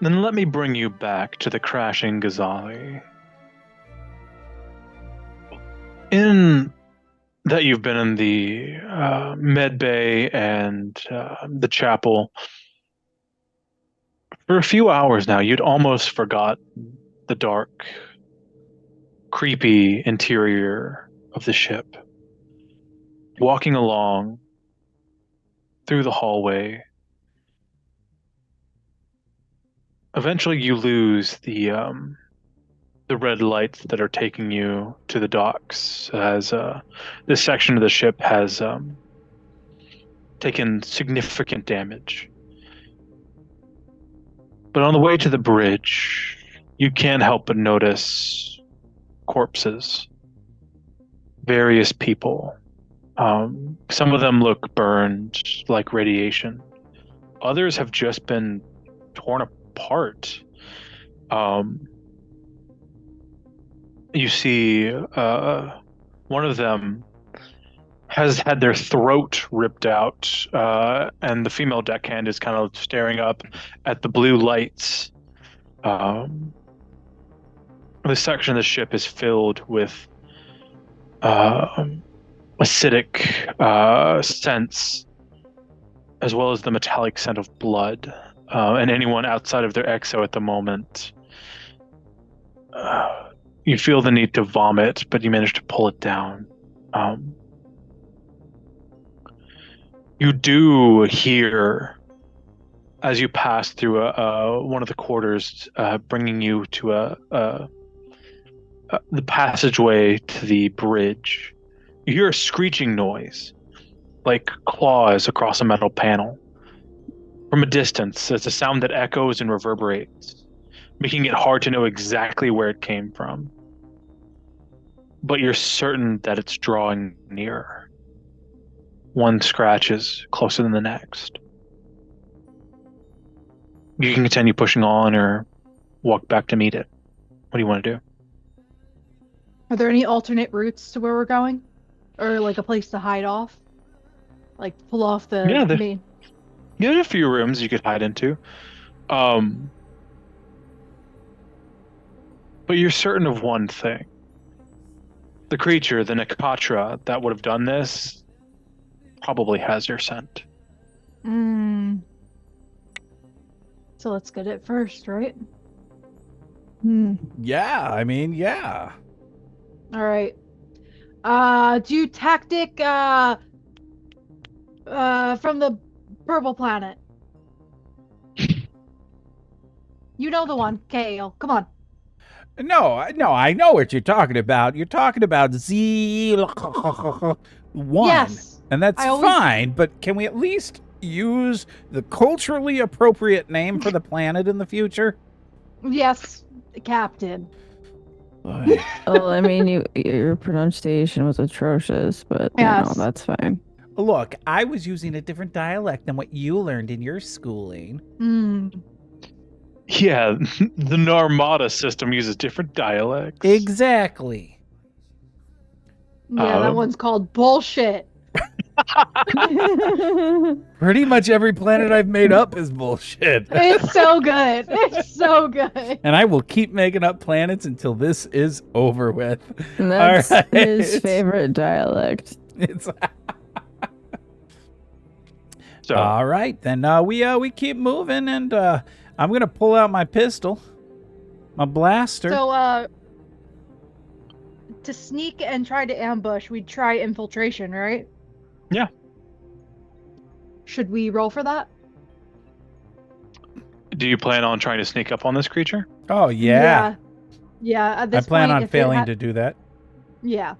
Then let me bring you back to the crashing Ghazali. In that you've been in the med bay and the chapel for a few hours now, you'd almost forgot the dark, creepy interior of the ship. Walking along through the hallway, eventually you lose the red lights that are taking you to the docks, as this section of the ship has taken significant damage. But on the way to the bridge, you can't help but notice corpses, various people. Some of them look burned like radiation. Others have just been torn apart. You see one of them has had their throat ripped out, and the female deckhand is kind of staring up at the blue lights. This section of the ship is filled with acidic scents, as well as the metallic scent of blood. And anyone outside of their exo at the moment, you feel the need to vomit, but you manage to pull it down. You do hear, as you pass through one of the quarters, bringing you to the passageway to the bridge. You hear a screeching noise, like claws across a metal panel. From a distance, it's a sound that echoes and reverberates, making it hard to know exactly where it came from. But you're certain that it's drawing nearer. One scratch is closer than the next. You can continue pushing on or walk back to meet it. What do you want to do? Are there any alternate routes to where we're going? Or like a place to hide off? Like pull off the main... Yeah, there's a few rooms you could hide into. But you're certain of one thing. The creature, the Nakatra, that would have done this probably has your scent. So let's get it first, right? Yeah, I mean, yeah. All right. Do tactic from the purple planet. You know the one, Kale. Come on. No, I know what you're talking about. You're talking about Z1. Yes. And that's fine, but can we at least use the culturally appropriate name for the planet in the future? Yes, Captain. Well, I mean, your pronunciation was atrocious, but yes. No, that's fine. Look, I was using a different dialect than what you learned in your schooling. Yeah, the Narmada system uses different dialects. Exactly. Yeah, that one's called bullshit. Pretty much every planet I've made up is bullshit. It's so good. It's so good. And I will keep making up planets until this is over with. And that's his favorite dialect. It's so, all right, then we keep moving, and I'm gonna pull out my pistol, my blaster. So to sneak and try to ambush, we'd try infiltration, right? Yeah. Should we roll for that? Do you plan on trying to sneak up on this creature? Oh, yeah. Yeah, at this I plan point, on failing to do that. Yeah.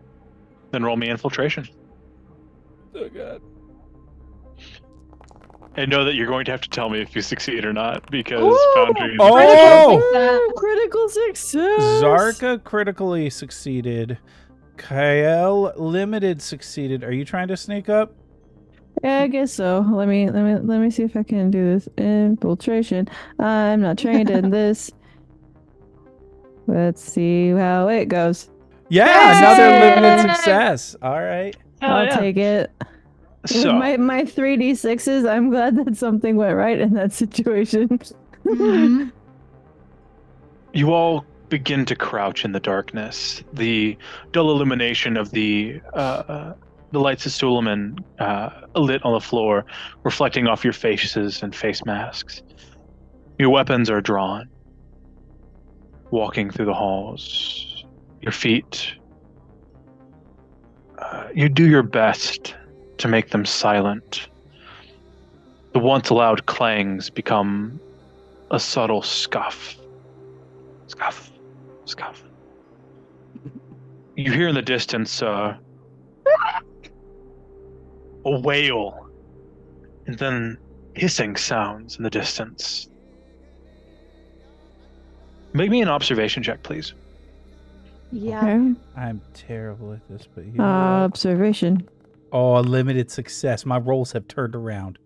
Then roll me infiltration. Oh, God. And know that you're going to have to tell me if you succeed or not, because Ooh! Foundry is... Critical success! Zarka critically succeeded. Kael limited succeeded. Are you trying to sneak up? Yeah, I guess so. Let me see if I can do this. Infiltration. I'm not trained in this. Let's see how it goes. Yeah, another limited success. All right. I'll take it. So, With my 3d6s, I'm glad that something went right in that situation. You all begin to crouch in the darkness. The dull illumination of the lights of Suleiman lit on the floor, reflecting off your faces and face masks. Your weapons are drawn. Walking through the halls, your feet. You do your best to make them silent. The once loud clangs become a subtle scuff. Scuff. Scuff. You hear in the distance a wail, and then hissing sounds in the distance. Make me an observation check, please. Yeah. Okay. I'm terrible at this, but you know what? Observation. Oh, limited success. My rolls have turned around.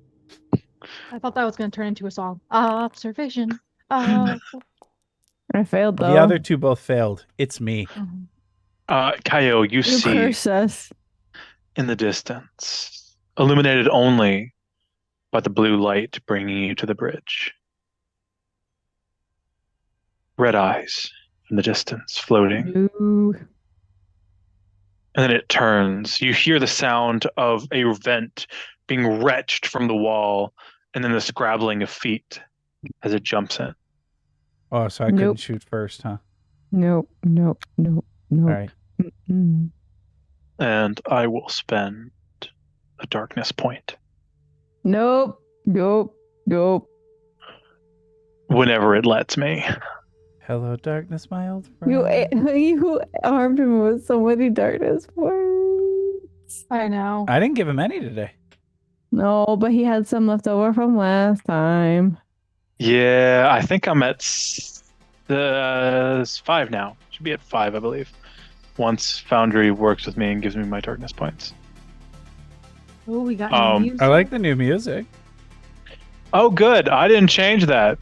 I thought that was going to turn into a song. Observation. I failed though. The other two both failed. It's me. Kaio, you You see curse us. in the distance, illuminated only by the blue light bringing you to the bridge. Red eyes in the distance, floating. Ooh. And then it turns. You hear the sound of a vent being wrenched from the wall, and then the scrabbling of feet as it jumps in. Oh, so I couldn't shoot first, huh? Nope. All right. Mm-mm. And I will spend a darkness point. Nope. Whenever it lets me. Hello, darkness, my old friend. You armed him with so many darkness points. I know. I didn't give him any today. No, but he had some left over from last time. Yeah, I think I'm at 5 now. Should be at 5, I believe. Once Foundry works with me and gives me my darkness points. Oh, we got new music. I like the new music. Oh, good. I didn't change that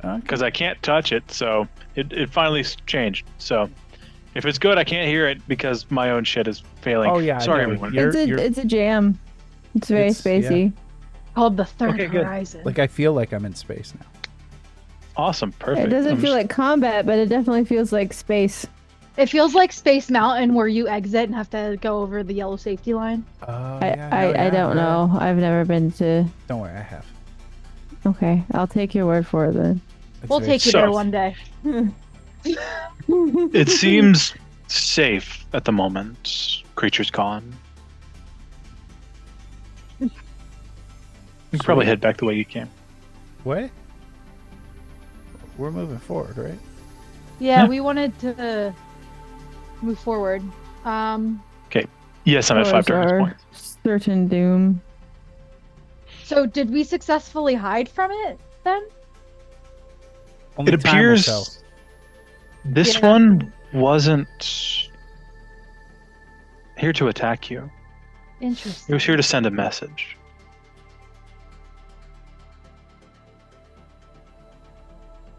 Okay. because I can't touch it. So it finally changed. So if it's good, I can't hear it because my own shit is failing. Oh, yeah. Sorry, I know. everyone. It's a jam. It's very spacey. Called the Third Okay, good. Horizon. Like, I feel like I'm in space now. Awesome. Perfect. It doesn't I'm feel just- like combat, but it definitely feels like space. It feels like Space Mountain where you exit and have to go over the yellow safety line. I don't know. I've never been to. Don't worry, I have. Okay, I'll take your word for it then. It's We'll very take you there one day. It seems safe at the moment. Creature's gone. You can probably head back the way you came. What? We're moving forward, right? Yeah, Yeah. we wanted to move forward. Yes, I'm at 5 darkness Our points. certain doom. So did we successfully hide from it then? Only It time will appears tell. this Yeah. one wasn't here to attack you. It Interesting. was here to send a message.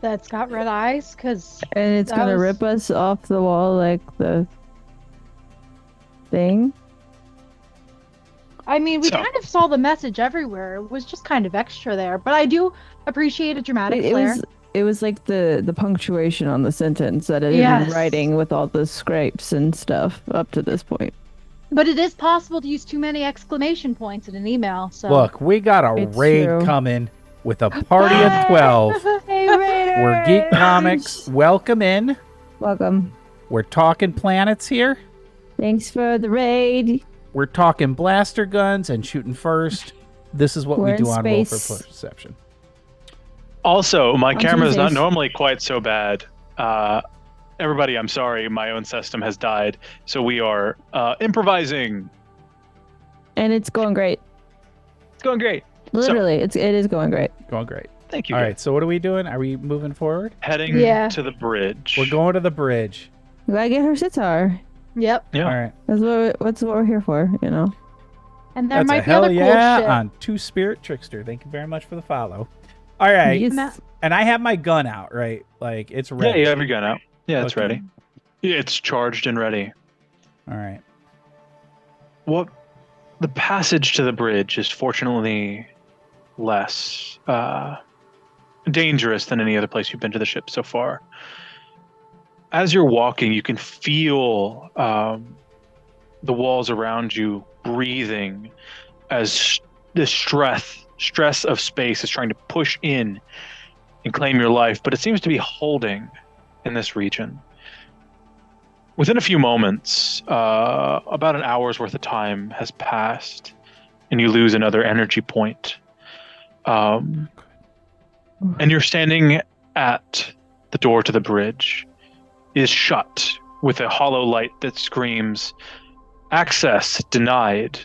That's got red eyes, because And it's That gonna was- rip us off the wall like the thing. I mean, we So- kind of saw the message everywhere. It was just kind of extra there, but I do appreciate a dramatic flair. It was like the punctuation on the sentence that it Yes. is writing with all the scrapes and stuff up to this point. But it is possible to use too many exclamation points in an email. So Look, we got a It's raid true. coming with a party of 12. Hey, Raiders! We're Geek Comics. Welcome in. Welcome. We're talking planets here. Thanks for the raid. We're talking blaster guns and shooting first. This is what We're we in do on Roll for space. Perception. Also, my On camera is not Tuesdays. normally quite so bad. Everybody, I'm sorry, my own system has died, so we are improvising. And it's going great. It's going great. Literally, it is going great. Going great. Thank you. All guys. right, so what are we doing? Are we moving forward? Heading Yeah. to the bridge. We're going to the bridge. We gotta get her sitar. Yep. Yeah. All right. That's what we're here for, you know. And there That's might a be hell other yeah cool shit. on Two Spirit Trickster. Thank you very much for the follow. All right. Yes. Matt- And I have my gun out, right? Like, it's Yeah, ready. you have your gun out. Yeah, it's Okay. ready. It's charged and ready. All right. What the passage to the bridge is fortunately less dangerous than any other place you've been to the ship so far. As you're walking, you can feel the walls around you breathing as the stress of space is trying to push in and claim your life, but it seems to be holding in this region. Within a few moments, about an hour's worth of time has passed, and you lose another energy point. And you're standing at the door to the bridge. It is shut with a hollow light that screams, "Access denied.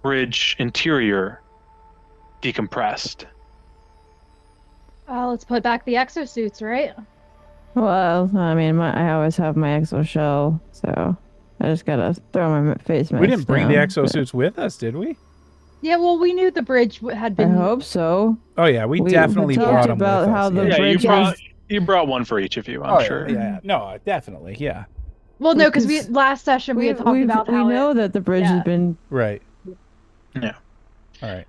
Bridge interior decompressed." Let's put back the exosuits, right? Well, I mean, I always have my exo shell, so I just gotta throw my face mask. We didn't bring the down, exosuits with us, did we? Yeah, well, we knew the bridge had been. I hope so. Oh yeah, we definitely talked brought them about with how us. the Yeah, bridge you brought one for each of you, I'm sure. Yeah, no, definitely, yeah. Well, no, because last session we had talked about how we know that the bridge has been Right. Yeah. All right.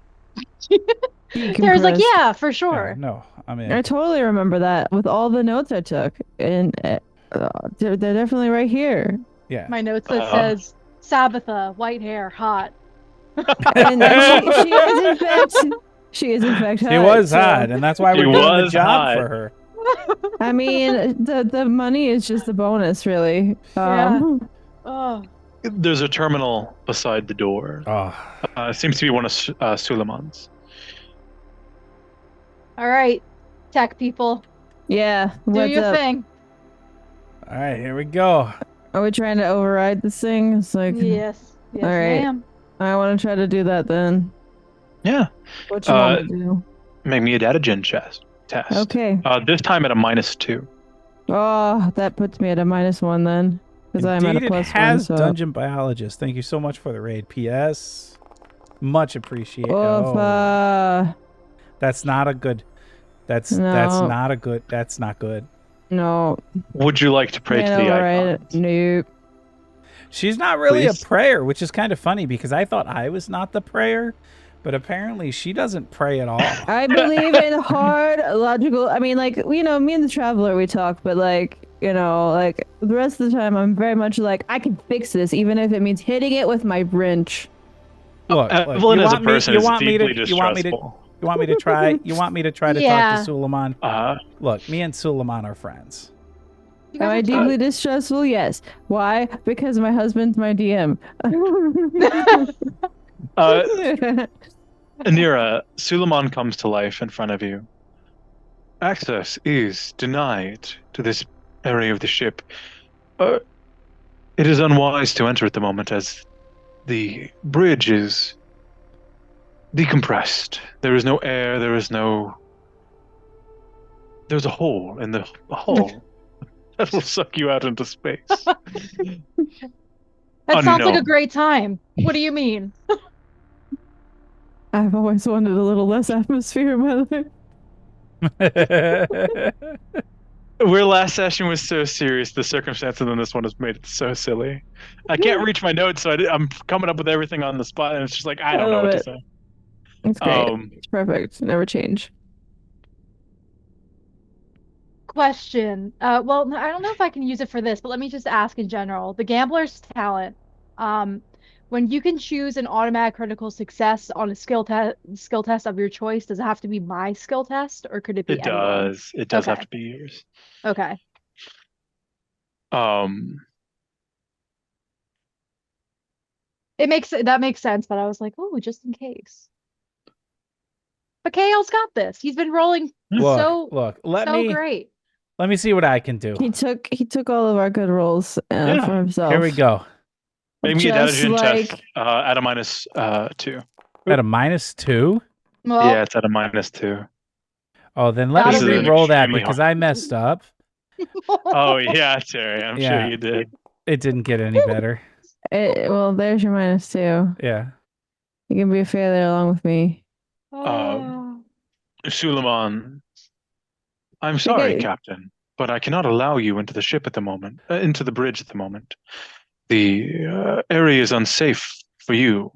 There's like, yeah, for sure. Yeah, no, I mean, I totally remember that with all the notes I took, and they're definitely right here. yeah. My notes that says Sabbatha, white hair, hot. And she is in fact hot. She was hot, and that's why we're doing the job hot. for her. I mean, the money is just a bonus, really. Oh. There's a terminal beside the door. Oh, It seems to be one of Suleiman's. All right, tech people, Yeah. do What's your up? thing. all right, here we go. Are we trying to override this thing? It's like, Yes, All right. ma'am. I want to try to do that then. Yeah. What you want to do? Make me a datagen test. Okay. This time at a -2. Oh, that puts me at a -1 then, because I'm at a Indeed, it +1. has So. Dungeon Biologist. Thank you so much for the raid. P.S. Much appreciated. Oof, That's not a good. That's No. not a good. That's not good. no. Would you like to pray to Can't the override icons? it. Nope. She's not really Please? a prayer, which is kind of funny because I thought I was not the prayer, but apparently she doesn't pray at all. I believe in hard logical. I mean, like, you know, me and the traveler we talk, but like, you know, like the rest of the time I'm very much like I can fix this, even if it means hitting it with my wrench. Look, Evelyn you as a want person me, is you want me deeply to, you want me to, distrustful. you want me to try, you want me to try to talk Yeah. to Suleiman. Look, me and Suleiman are friends. You Am guys I are deeply distrustful? Yes. Why? Because my husband's my DM. Anira, Suleiman comes to life in front of you. Access is denied to this area of the ship. It is unwise to enter at the moment as the bridge is decompressed. There is no air, there's a hole in the hull that will suck you out into space. That sounds like a Unknown. great time. What do you mean? I've always wanted a little less atmosphere in my life. Where last session was so serious, the circumstances in this one has made it so silly. I can't reach my notes, so I'm coming up with everything on the spot, and it's just like I don't know love what to it. say. It's great. Um, It's perfect. Never change. Question. Well, I don't know if I can use it for this, but let me just ask in general. The gambler's talent. When you can choose an automatic critical success on a skill test of your choice, does it have to be my skill test, or could it be It anyone? does. It does have Okay. to be yours. Okay. That makes sense, but I was like, oh, just in case. But KL's got this. He's been rolling Look, great. let me see what I can do. He took all of our good rolls for himself. Here we go. Make me a Just datagen test like- at a -2. At a -2. Well, Yeah, it's at a -2. Oh, then let This me is an re-roll that extremely because hard I messed up. Oh yeah, Terry, I'm Yeah. sure you did. It didn't get any better. Well, there's your -2. Yeah. You can be a failure along with me. Suleiman, I'm sorry, Okay. Captain, but I cannot allow you into the ship at the moment, into the bridge at the moment. The area is unsafe for you.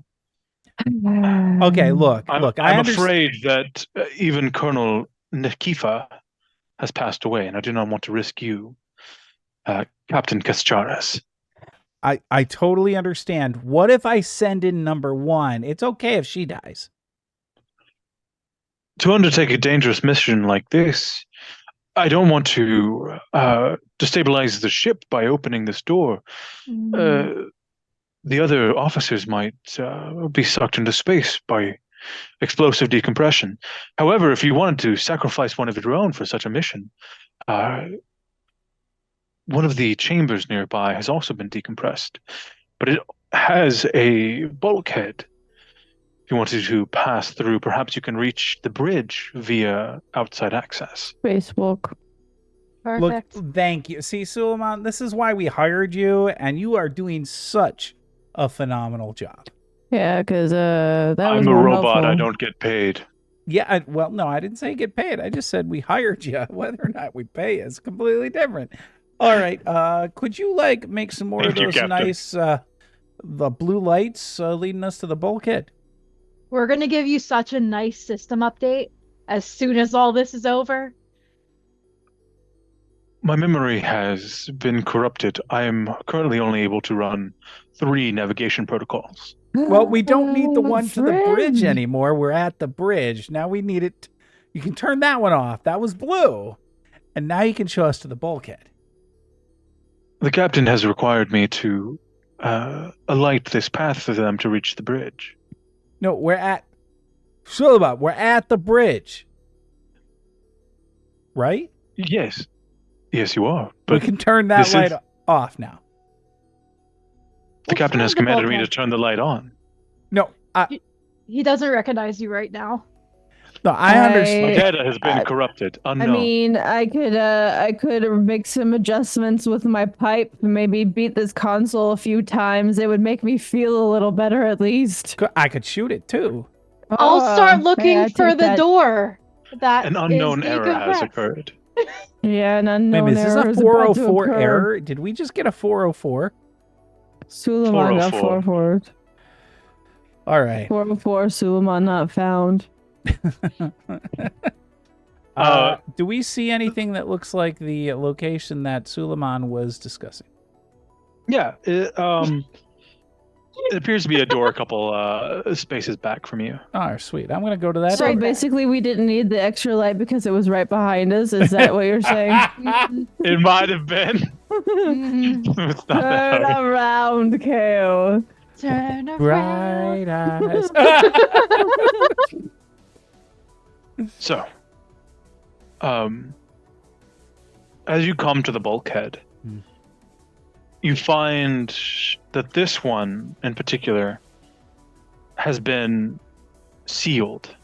Okay, look. I'm I understand. afraid that even Colonel Nikifa has passed away, and I do not want to risk you, Captain Cascharas. I totally understand. What if I send in number 1? It's okay if she dies. To undertake a dangerous mission like this, I don't want to destabilize the ship by opening this door. The other officers might be sucked into space by explosive decompression. However, if you wanted to sacrifice one of your own for such a mission, one of the chambers nearby has also been decompressed, but it has a bulkhead. If you wanted to pass through, perhaps you can reach the bridge via outside access. Spacewalk. Perfect. Look, thank you. See, Suleiman, this is why we hired you, and you are doing such a phenomenal job. Yeah, because that was I'm a more robot. helpful. I don't get paid. Yeah, well, no, I didn't say get paid. I just said we hired you. Whether or not we pay is completely different. All right. Could you make some more Thank of you, those Captain. nice the blue lights leading us to the bulkhead? We're gonna give you such a nice system update as soon as all this is over. My memory has been corrupted. I am currently only able to run 3 navigation protocols. Well, we don't need the one to the bridge Friend. anymore. We're at the bridge. Now we need it. You can turn that one off. That was blue. And now you can show us to the bulkhead. The captain has required me to alight this path for them to reach the bridge. No, we're at Suleiman, we're at the bridge. Right? Yes. Yes, you are. We But can turn that this is- light off now. the We'll captain find has the commanded me to bulkhead. turn the light on. No, He doesn't recognize you right now. no, I My understand. data has been I- corrupted. I Unknown. mean, I could make some adjustments with my pipe, maybe beat this console a few times. It would make me feel a little better at least. I could shoot it too. I'll start looking yeah, for take the that. door. That An is unknown error has decompressed. occurred. Yeah, an Wait a unknown minute, is this error a is about to 404 occur. error? Did we just get a 404? Suleiman got 404. 404. All right. 404, Suleiman not found. Do we see anything that looks like the location that Suleiman was discussing? Yeah. It appears to be a door a couple spaces back from you. Oh, sweet. I'm going to go to that. So Right there. basically, we didn't need the extra light because it was right behind us. Is that what you're saying? Mhm, It might have been. mhm. It's not that Turn hard. around, Kale. Turn around. Bright eyes. So, as you come to the bulkhead, Hmm. you find that this one in particular has been sealed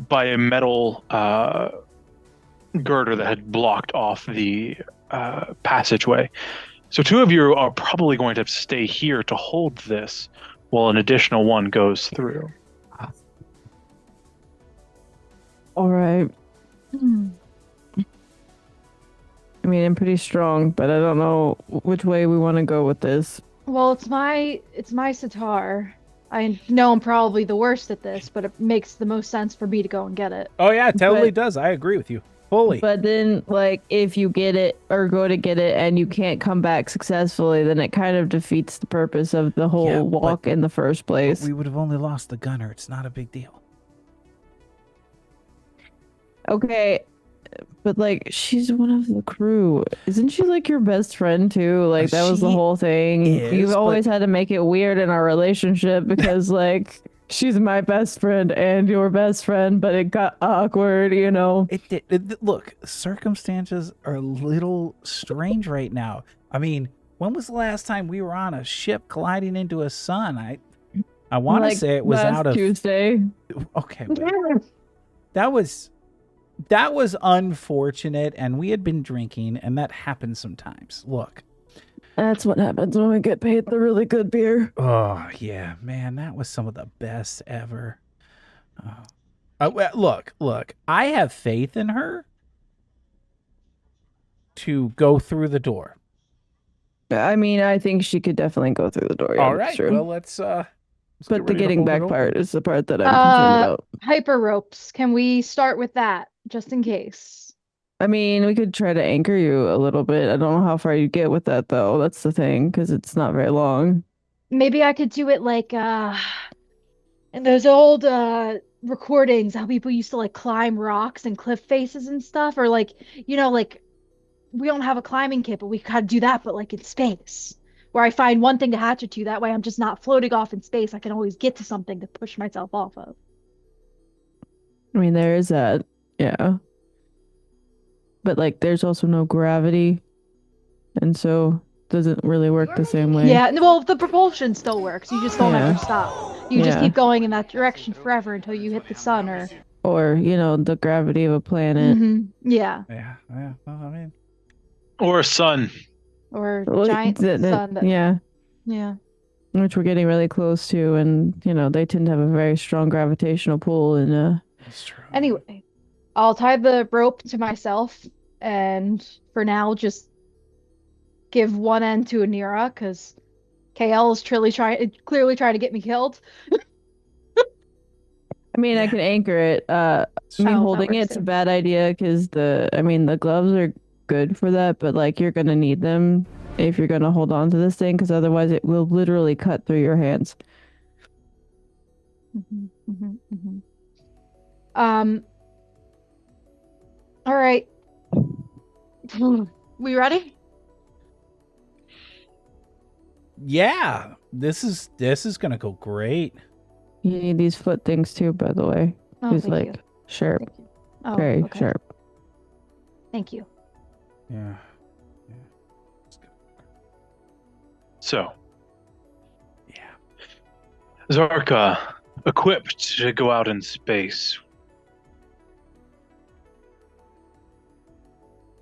by a metal girder that had blocked off the passageway. So 2 of you are probably going to stay here to hold this while an additional one goes through. All right. Hmm. I mean, I'm pretty strong, but I don't know which way we want to go with this. Well, it's my sitar. I know I'm probably the worst at this, but it makes the most sense for me to go and get it. Oh, yeah, it totally But- does. I agree with you. Fully. But then, if you get it or go to get it and you can't come back successfully, then it kind of defeats the purpose of the whole Yeah, but- walk in the first place. We would have only lost the gunner. It's not a big deal. Okay, but she's one of the crew. Isn't she your best friend too? That was the She whole thing. is, You've but- always had to make it weird in our relationship because she's my best friend and your best friend, but it got awkward, you know. It did. Look, circumstances are a little strange right now. I mean, when was the last time we were on a ship colliding into a sun? I want to say it was last out of Tuesday. Okay, but that was unfortunate, and we had been drinking, and that happens sometimes. Look. That's what happens when we get paid the really good beer. Oh yeah, man, that was some of the best ever. Look, I have faith in her to go through the door. I mean, I think she could definitely go through the door. Yeah, All that's right, true. well let's get But the ready to getting hold it back open. part is the part that I'm concerned about. Hyper ropes. Can we start with that? just in case. I mean, we could try to anchor you a little bit. I don't know how far you get with that though. That's the thing, because it's not very long. Maybe I could do it like in those old recordings, how people used to like climb rocks and cliff faces and stuff, or like, like we don't have a climbing kit, but we gotta do that, but like in space. Where I find one thing to hatchet to, that way I'm just not floating off in space. I can always get to something to push myself off of. I mean, there is that, yeah. But like, there's also no gravity, and so doesn't really work the same way. Yeah, well, the propulsion still works. You just don't ever Yeah. stop. You just Yeah. keep going in that direction forever until you hit the sun Or, the gravity of a planet. yeah, Yeah. Well, I mean, Or a sun. or Well, giant sun. Yeah, Yeah. which we're getting really close to, and they tend to have a very strong gravitational pull, and that's true. Anyway, I'll tie the rope to myself, and for now, just give one end to Anira because KL is clearly trying to get me killed. I mean, I Yeah. can anchor it. Me that holding works it's a too. bad idea because the gloves are good for that, but like you're gonna need them if you're gonna hold on to this thing, because otherwise it will literally cut through your hands. Um. All right. We ready? Yeah. This is gonna go great. You need these foot things too, by the way. Oh, He's thank like you. sharp, Thank you. Oh, very okay. sharp. Thank you. Yeah. So, Yeah. Zarka, equipped to go out in space.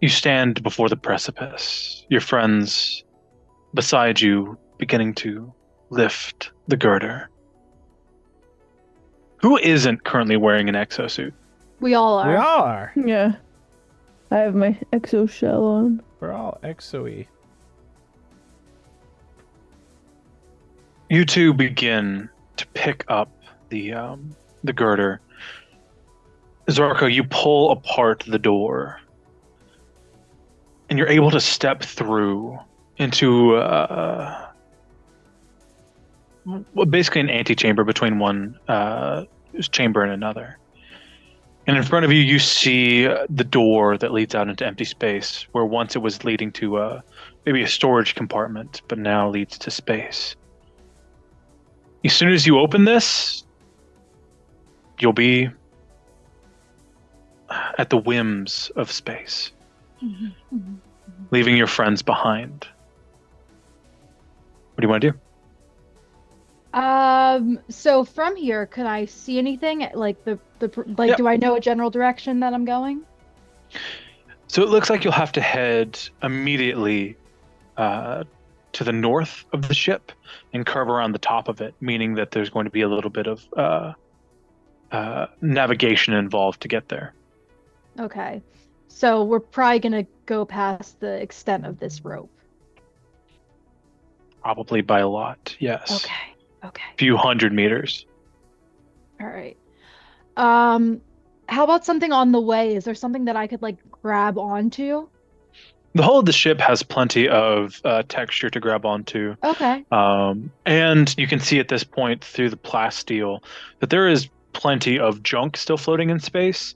You stand before the precipice, your friends beside you beginning to lift the girder. Who isn't currently wearing an exosuit? We all are. We all are. Yeah, I have my exo shell on. We're all exo-y. You two begin to pick up the girder. Zarka, you pull apart the door, and you're able to step through into basically an antechamber between one chamber and another. And in front of you, you see the door that leads out into empty space, where once it was leading to maybe a storage compartment, but now leads to space. As soon as you open this, you'll be at the whims of space, leaving your friends behind. What do you want to do? So from here, can I see anything? Like Yep. do I know a general direction that I'm going? So it looks like you'll have to head immediately to the north of the ship and curve around the top of it, meaning that there's going to be a little bit of navigation involved to get there. Okay. So we're probably gonna go past the extent of this rope. Probably by a lot, yes. Okay. Okay. A few 100 meters. All right. How about something on the way? Is there something that I could like grab onto? The hull of the ship has plenty of texture to grab onto. Okay. And you can see at this point through the plasteel that there is plenty of junk still floating in space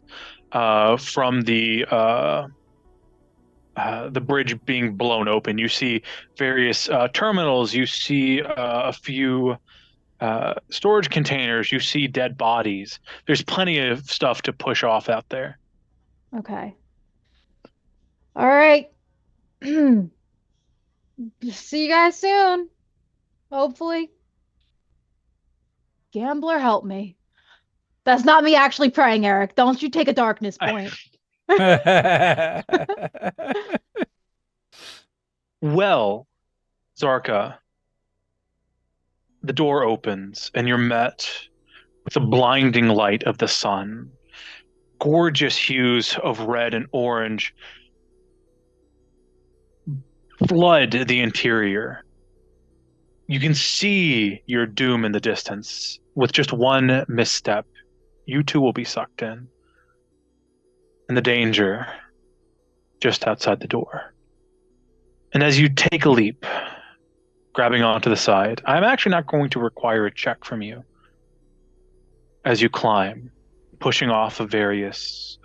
from the bridge being blown open. You see various terminals. You see a few storage containers. You see dead bodies. There's plenty of stuff to push off out there. Okay. All right. See you guys soon. Hopefully. Gambler, help me. That's not me actually praying, Eric. Don't you take a darkness point. Well, Zarka, the door opens and you're met with the blinding light of the sun. Gorgeous hues of red and orange flood the interior. You can see your doom in the distance. With just one misstep, you too will be sucked in. and the danger just outside the door. And as you take a leap, grabbing onto the side, I'm actually not going to require a check from you as you climb, pushing off of various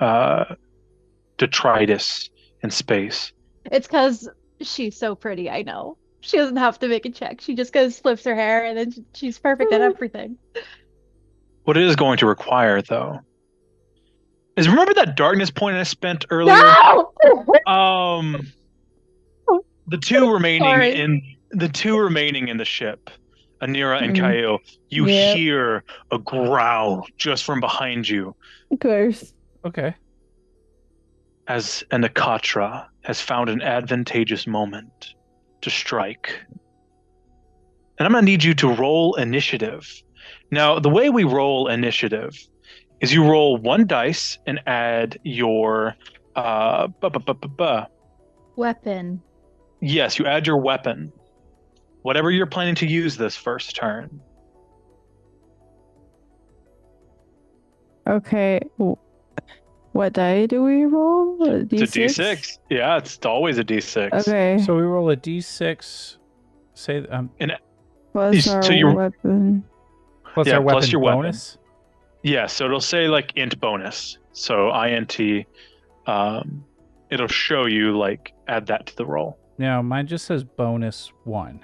detritus in space. It's because she's so pretty, I know. She doesn't have to make a check. She just goes, flips her hair, and then she's perfect at everything. What it is going to require, though, is remember that darkness point I spent earlier? No! The two remaining Sorry. in the ship, Anira and Mhm. Kaio, you Yep. hear a growl just from behind you Of course. Okay. as Anakatra has found an advantageous moment to strike. And I'm going to need you to roll initiative. Now, the way we roll initiative is you roll one dice and add your Weapon. yes, you add your weapon. Whatever you're planning to use this first turn. Okay. What die do we roll? A It's a D6. Yeah, it's always a D6. Okay. So we roll a d6. Say Plus our so you're- weapon. plus Yeah, our weapon plus your weapon. bonus. Yeah, so it'll say like int bonus. So int, it'll show you like add that to the roll. No, mine just says bonus 1.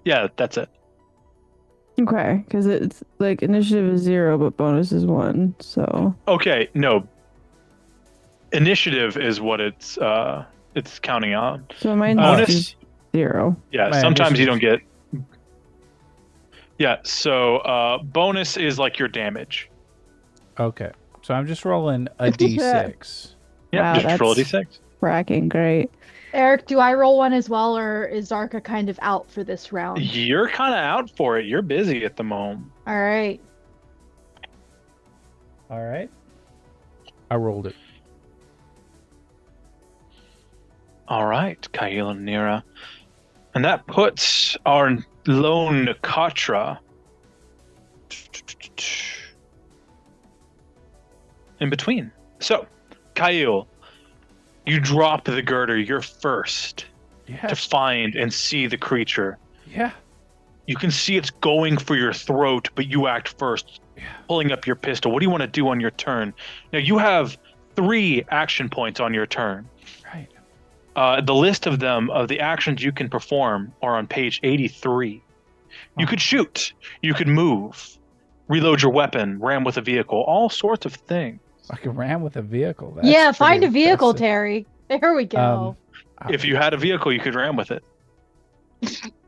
Yeah, that's it. Okay, because it's like initiative is 0, but bonus is 1. So Okay, no. Initiative is what it's counting on. so mine Bonus? is 0. Yeah, My sometimes you don't initiative. get. Yeah, so bonus is like your damage. Okay. So I'm just rolling a d6. Yeah, Wow, just roll a that's- d6. Fracking great. Eric, do I roll one as well, or is Zarka kind of out for this round? You're kind of out for it. You're busy at the moment. All right. All right. I rolled it. All right, Kail and Nira. And that puts our lone Nakatra in between. So, Kail, you drop the girder. You're first to Yes. find and see the creature. Yeah. You can see it's going for your throat, but you act first, Yeah. pulling up your pistol. What do you want to do on your turn? Now, you have 3 action points on your turn. Right. The list of them, of the actions you can perform, are on page 83. You could shoot, you could move, reload your weapon, ram with a vehicle, all sorts of things. I can ram with a vehicle. That's Yeah, find pretty a vehicle, impressive. Terry. There we go. If you had a vehicle, you could ram with it.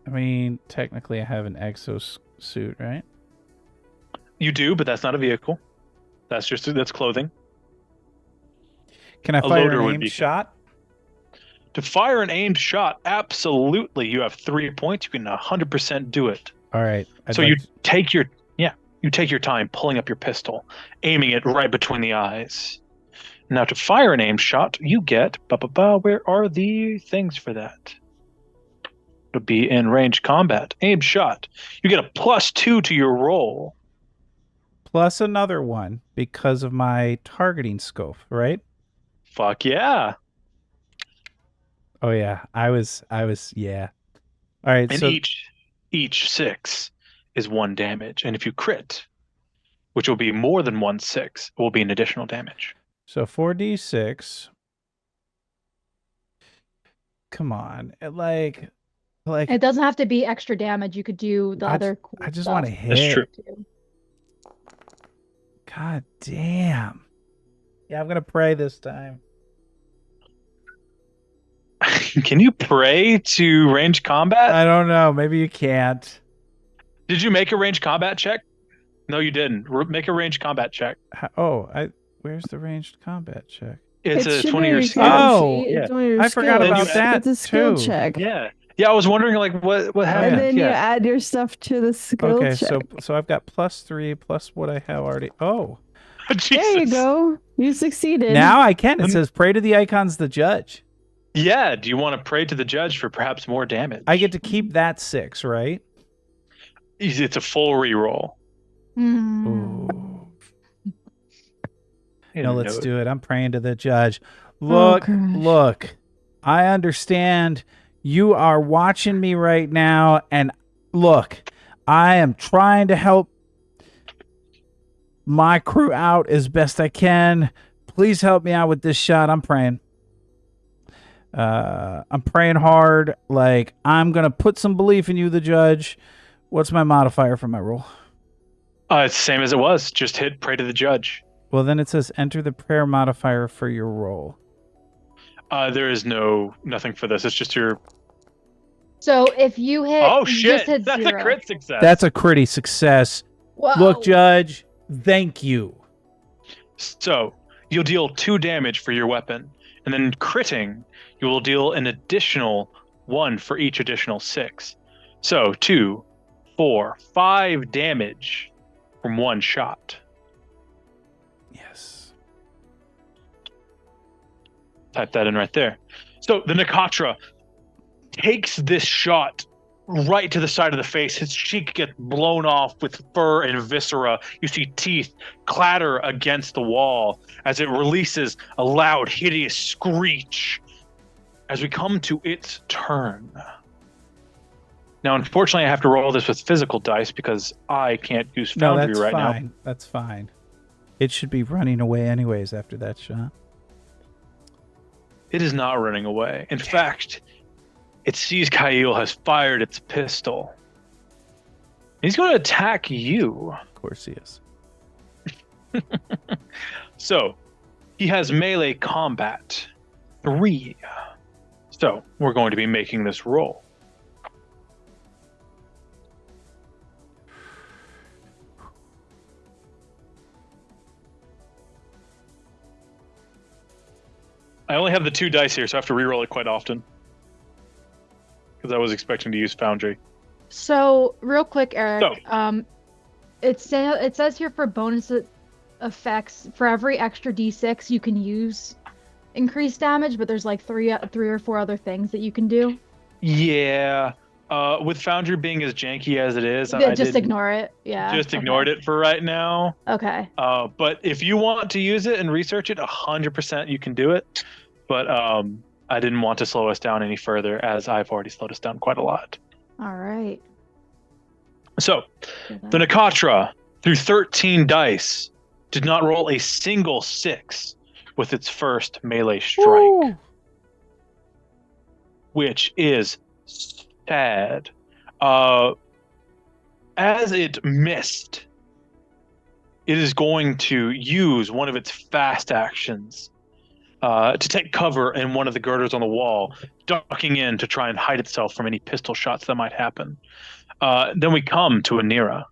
I mean, technically, I have an exosuit, right? You do, but that's not a vehicle. That's clothing. Can I A fire loader an would aimed be- shot? To fire an aimed shot, absolutely. You have 3 points. You can 100% do it. All right. So you take your time pulling up your pistol, aiming it right between the eyes. Now to fire an aimed shot, you get where are the things for that? It'll be in range combat. Aimed shot. You get a +2 to your roll. plus another one because of my targeting scope, right? Fuck yeah. Oh yeah, I was yeah. All right, And so each 6 is 1 damage. And if you crit, which will be more than 1 6, it will be an additional damage. 4d6. Come on, like It doesn't have to be extra damage. You could do the I other cool I just stuff want to hit. That's true. too. God damn. Yeah, I'm gonna pray this time. Can you pray to range combat? I don't know. Maybe you can't. Did you make a range combat check? No, you didn't. Make a range combat check. Where's the ranged combat check? It's It a should 20 be your on skill. Oh, sheet. It's yeah. one of your I forgot skills. about that, It's a skill too. check. Yeah. Yeah, I was wondering like what And happened. then you Yeah. add your stuff to the skill Okay, check. so I've got +3 plus what I have already. Oh, Jesus. There you go. You succeeded. now I can. It says pray to the icons, the judge. Yeah, do you want to pray to the judge for perhaps more damage? I get to keep that 6, right? It's a full reroll. Hmm. Ooh. No, let's Note. do it. I'm praying to the judge. Oh, Look, gosh. look. I understand you are watching me right now, and look, I am trying to help my crew out as best I can. Please help me out with this shot. I'm praying. I'm praying hard. Like, I'm going to put some belief in you, the judge. What's my modifier for my roll? It's the same as it was. Just hit pray to the judge. Well, then it says enter the prayer modifier for your roll. There is nothing for this. It's just your. So if you hit, Oh you shit! just hit That's 0. a crit success. That's a critty success. Whoa. Look, judge, thank you. So you'll deal 2 damage for your weapon, and then critting, you will deal an additional 1 for each additional 6. So 2, 4, 5 damage from 1 shot. Yes. Type that in right there. So the Nakatra takes this shot right to the side of the face. His cheek gets blown off with fur and viscera. You see teeth clatter against the wall as it releases a loud, hideous screech. As we come to its turn. Now, unfortunately, I have to roll this with physical dice because I can't use No, Foundry that's right fine. now. That's fine. It should be running away anyways after that shot. It is not running away. In fact, it sees Kyle has fired its pistol. He's going to attack you. Of course he is. So, he has melee combat 3. So, we're going to be making this roll. I only have the 2 dice here, so I have to reroll it quite often. Because I was expecting to use Foundry. So real quick, Eric. So. It says here for bonus effects, for every extra d6 you can use increased damage, but there's like three or 4 other things that you can do. Yeah. With Foundry being as janky as it is, Yeah, just ignore it. Yeah. Just ignored it for right now. Okay. But if you want to use it and research it, 100% you can do it. But I didn't want to slow us down any further, as I've already slowed us down quite a lot. All right. So, the Nakatra, through 13 dice, did not roll a single 6 with its first melee strike. Ooh. Which is sad. As it missed, it is going to use one of its fast actions to take cover in one of the girders on the wall, ducking in to try and hide itself from any pistol shots that might happen. Then we come to Anira.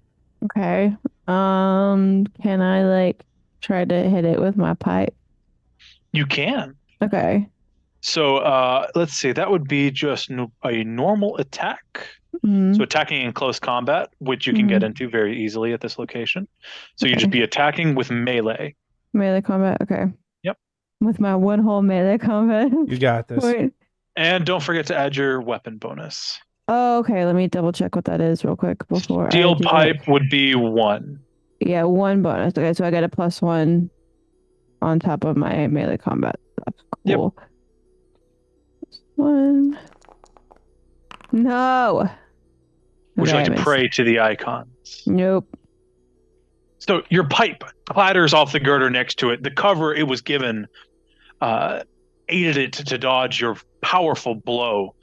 Okay. Can I like try to hit it with my pipe? You can. Okay. So let's see. That would be just a normal attack. Mhm. So attacking in close combat, which you can get into very easily at this location. So you Okay. just be attacking with melee. Melee combat. Okay. Yep. With my 1 whole melee combat. You got this. Wait. And don't forget to add your weapon bonus. Oh, okay. Let me double check what that is real quick before Steel I do pipe would be 1. it. Yeah, 1 bonus. Okay, so I got a +1 on top of my melee combat. That's Yep. cool. +1. No. Would you Okay, like to I missed. pray to the icons? Nope. So your pipe clatters off the girder next to it. The cover it was given aided it to dodge your powerful blow.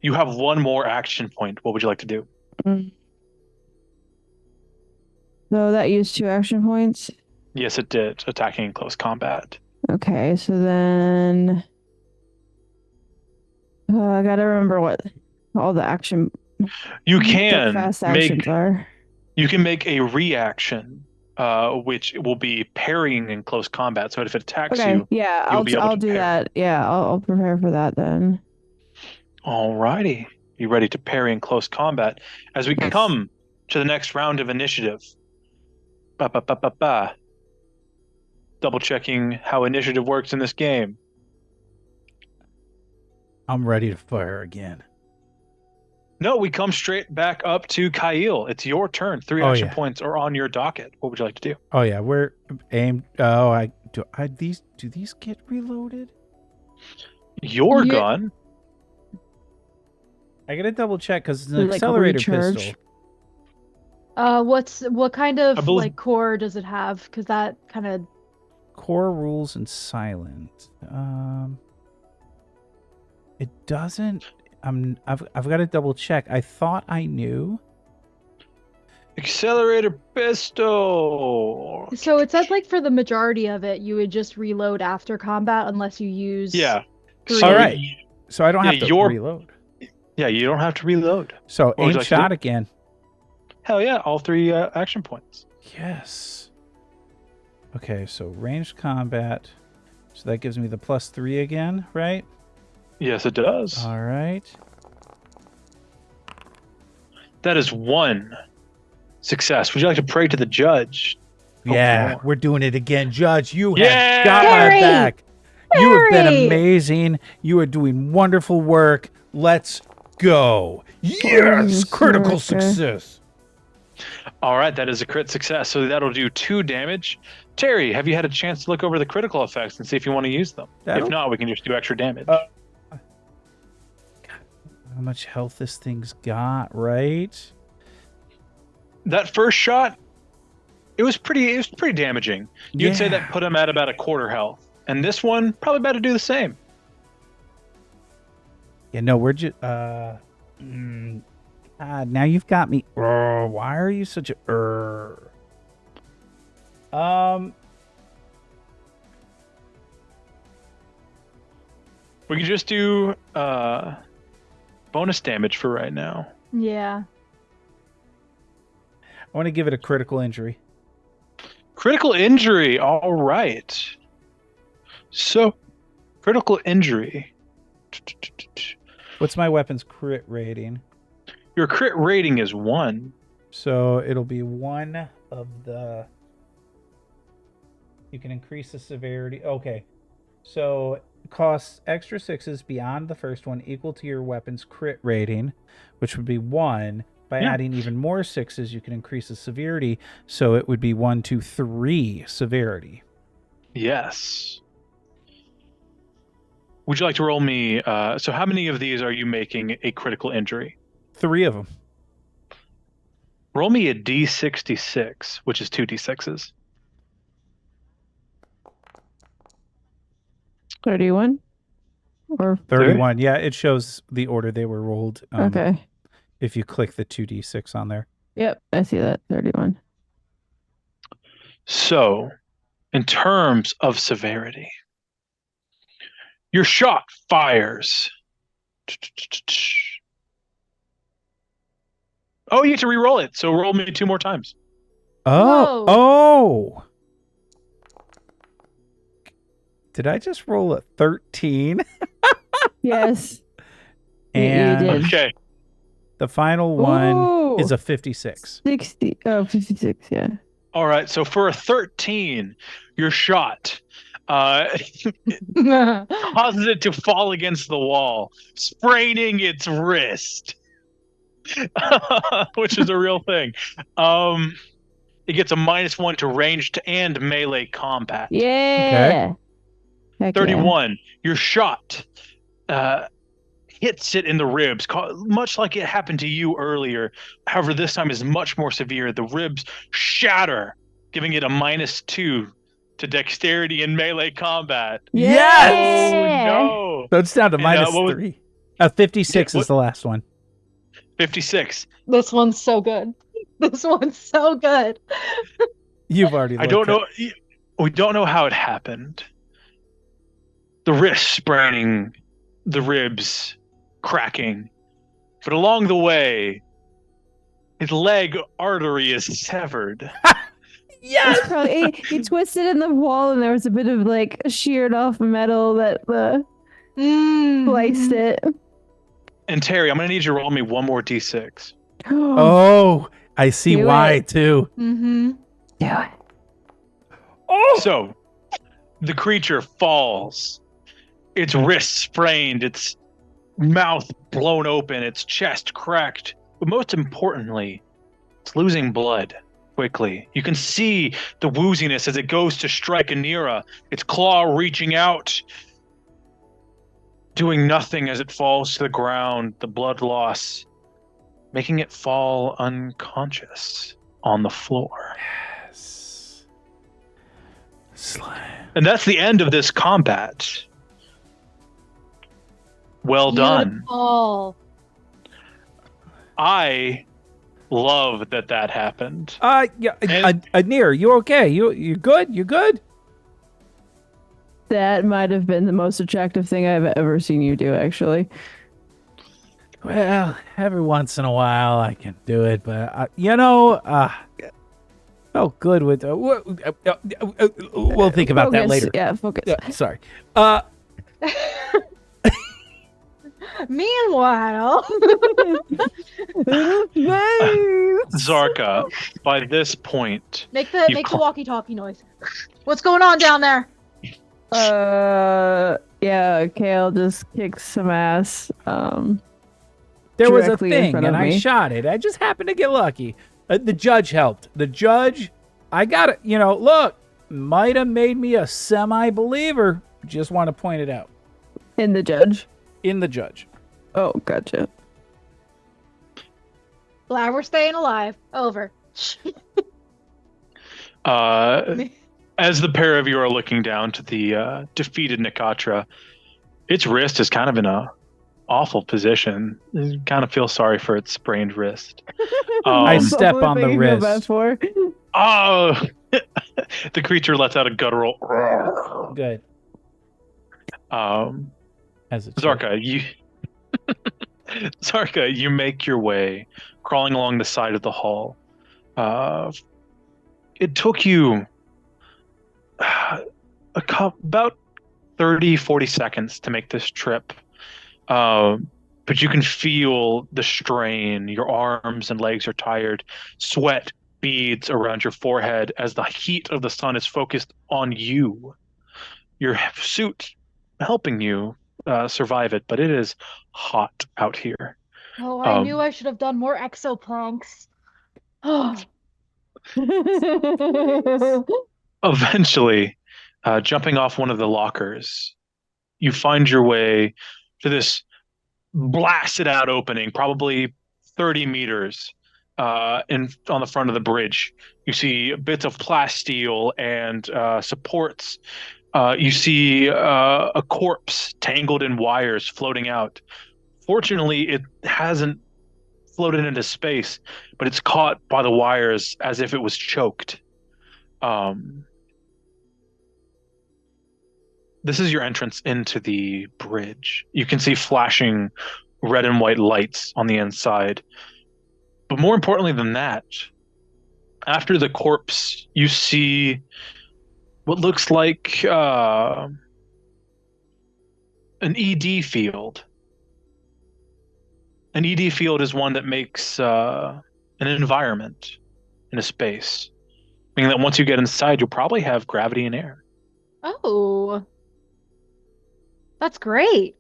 You have 1 more action point. What would you like to do? So that used 2 action points. Yes, it did. Attacking in close combat. Okay, so then I gotta remember what all the action You the can fast actions are. You can make a reaction, which will be parrying in close combat. So if it attacks Okay, you, yeah, you'll be able I'll to do parry. that. Yeah, I'll prepare for that then. alrighty, you ready to parry in close combat? As we Yes. come to the next round of initiative. Ba-ba-ba-ba-ba. Double checking how initiative works in this game. I'm ready to fire again. No, we come straight back up to Kyle. It's your turn. 3 Oh, action yeah. points are on your docket. What would you like to do? Oh yeah, we're aimed. Oh, I Do these get reloaded? Your Yeah. gun. I gotta double check because it's an Like, accelerator recharge. pistol. What kind of I believe- like core does it have? Because that kind of Core rules and silent. It doesn't. I've got to double check. I thought I knew. Accelerator pistol. So it says like for the majority of it, you would just reload after combat unless you use. Yeah. Three. So, All right. So I don't Yeah, have to your- reload. Yeah, you don't have to reload. So would you aim like to shot do? again. Hell yeah, all 3 action points. Yes. Okay, so ranged combat. So that gives me the +3 again, right? Yes, it does. All right. That is 1 success. Would you like to pray to the judge? Yeah, more. we're doing it again, Judge. You Yeah! have got my Harry! back. You have been Harry! amazing. You are doing wonderful work. Let's go. Yes, critical Okay. success. All right, that is a crit success. So that'll do 2 damage. Terry, have you had a chance to look over the critical effects and see if you want to use them? That'll- If not, we can just do extra damage. How much health this thing's got, right? That first shot, it was pretty damaging. You'd say that put him at about a quarter health. And this one, probably about to do the same. Yeah, no, we're just now you've got me. Why are you such a We can just do bonus damage for right now. Yeah. I want to give it a critical injury. Critical injury. All right. So, critical injury. What's my weapon's crit rating? Your crit rating is 1. So it'll be 1 of the. You can increase the severity. Okay. So it costs extra 6s beyond the first one equal to your weapon's crit rating, which would be 1. By Yeah. adding even more 6s, you can increase the severity. So it would be 1, 2, 3 severity. Yes. Would you like to roll me? So, how many of these are you making a critical injury? 3 of them. Roll me a d66, which is 2 d6s. 31? Or 31. Yeah, it shows the order they were rolled. okay. If you click the 2d6 on there. Yep, I see that. 31. So, in terms of severity, your shot fires. Oh, you get to re-roll it. So roll me 2 more times. Oh, Whoa. oh. Did I just roll a 13? Yes. You And did. Okay. the final one Ooh, is a 56. 60. Oh, 56, yeah. All right. So for a 13, your shot causes it to fall against the wall, spraining its wrist, which is a real thing. It gets a -1 to ranged and melee combat. Yeah. Heck yeah. 31. Your shot hits it in the ribs, much like it happened to you earlier. However, this time is much more severe. The ribs shatter, giving it a -2 to dexterity and melee combat. Yes! Oh, no. So it's down to And, minus what was- 3. 56 Yeah, is the last one. 56. This one's so good. This one's so good. You've already I looked don't at- know. We don't know how it happened. The wrist spraining, the ribs cracking. But along the way, his leg artery is severed. Yes! It's probably, he twisted in the wall and there was a bit of like sheared off metal that sliced it. And Terry, I'm going to need you to roll me 1 more d6. Oh, I see Do why it. too. Mm-hmm. Do it. Oh! So, the creature falls. Its wrist sprained, its mouth blown open, its chest cracked. But most importantly, it's losing blood. quickly. You can see the wooziness as it goes to strike Anira, its claw reaching out, doing nothing as it falls to the ground, the blood loss, making it fall unconscious on the floor. Yes. And that's the end of this combat. Well done. Beautiful. I love that happened. Yeah, Anir, you okay? You good? You good? That might have been the most attractive thing I've ever seen you do, actually. Well, every once in a while I can do it, but felt good with. We'll think about that later. Yeah, focus. Yeah, sorry. Meanwhile, Zarka, by this point, make the walkie-talkie noise. What's going on down there? Yeah, Kale just kicked some ass. There was a directly in thing, front and of I me. shot it. I just happened to get lucky. The judge helped. The judge, I got it. Look, might have made me a semi-believer. Just want to point it out. In the judge. In the judge. Oh, gotcha. Glad we're staying alive. Over. As the pair of you are looking down to the defeated Nikatra, its wrist is kind of in a awful position. You kind of feel sorry for its sprained wrist. I step on the wrist. Oh, the creature lets out a guttural. Good. As it's Zarka, you make your way, crawling along the side of the hall. It took you about 30, 40 seconds to make this trip. But you can feel the strain. Your arms and legs are tired. Sweat beads around your forehead as the heat of the sun is focused on you. Your suit helping you survive it, but it is hot out here. Oh, I knew I should have done more exoplanks. Eventually, jumping off one of the lockers, you find your way to this blasted out opening, probably 30 meters on the front of the bridge. You see bits of plasteel and supports. You see a corpse tangled in wires floating out. Fortunately, it hasn't floated into space, but it's caught by the wires as if it was choked. This is your entrance into the bridge. You can see flashing red and white lights on the inside. But more importantly than that, after the corpse, you see what looks like an ED field. An ED field is one that makes an environment in a space, meaning that once you get inside, you'll probably have gravity and air. Oh, that's great.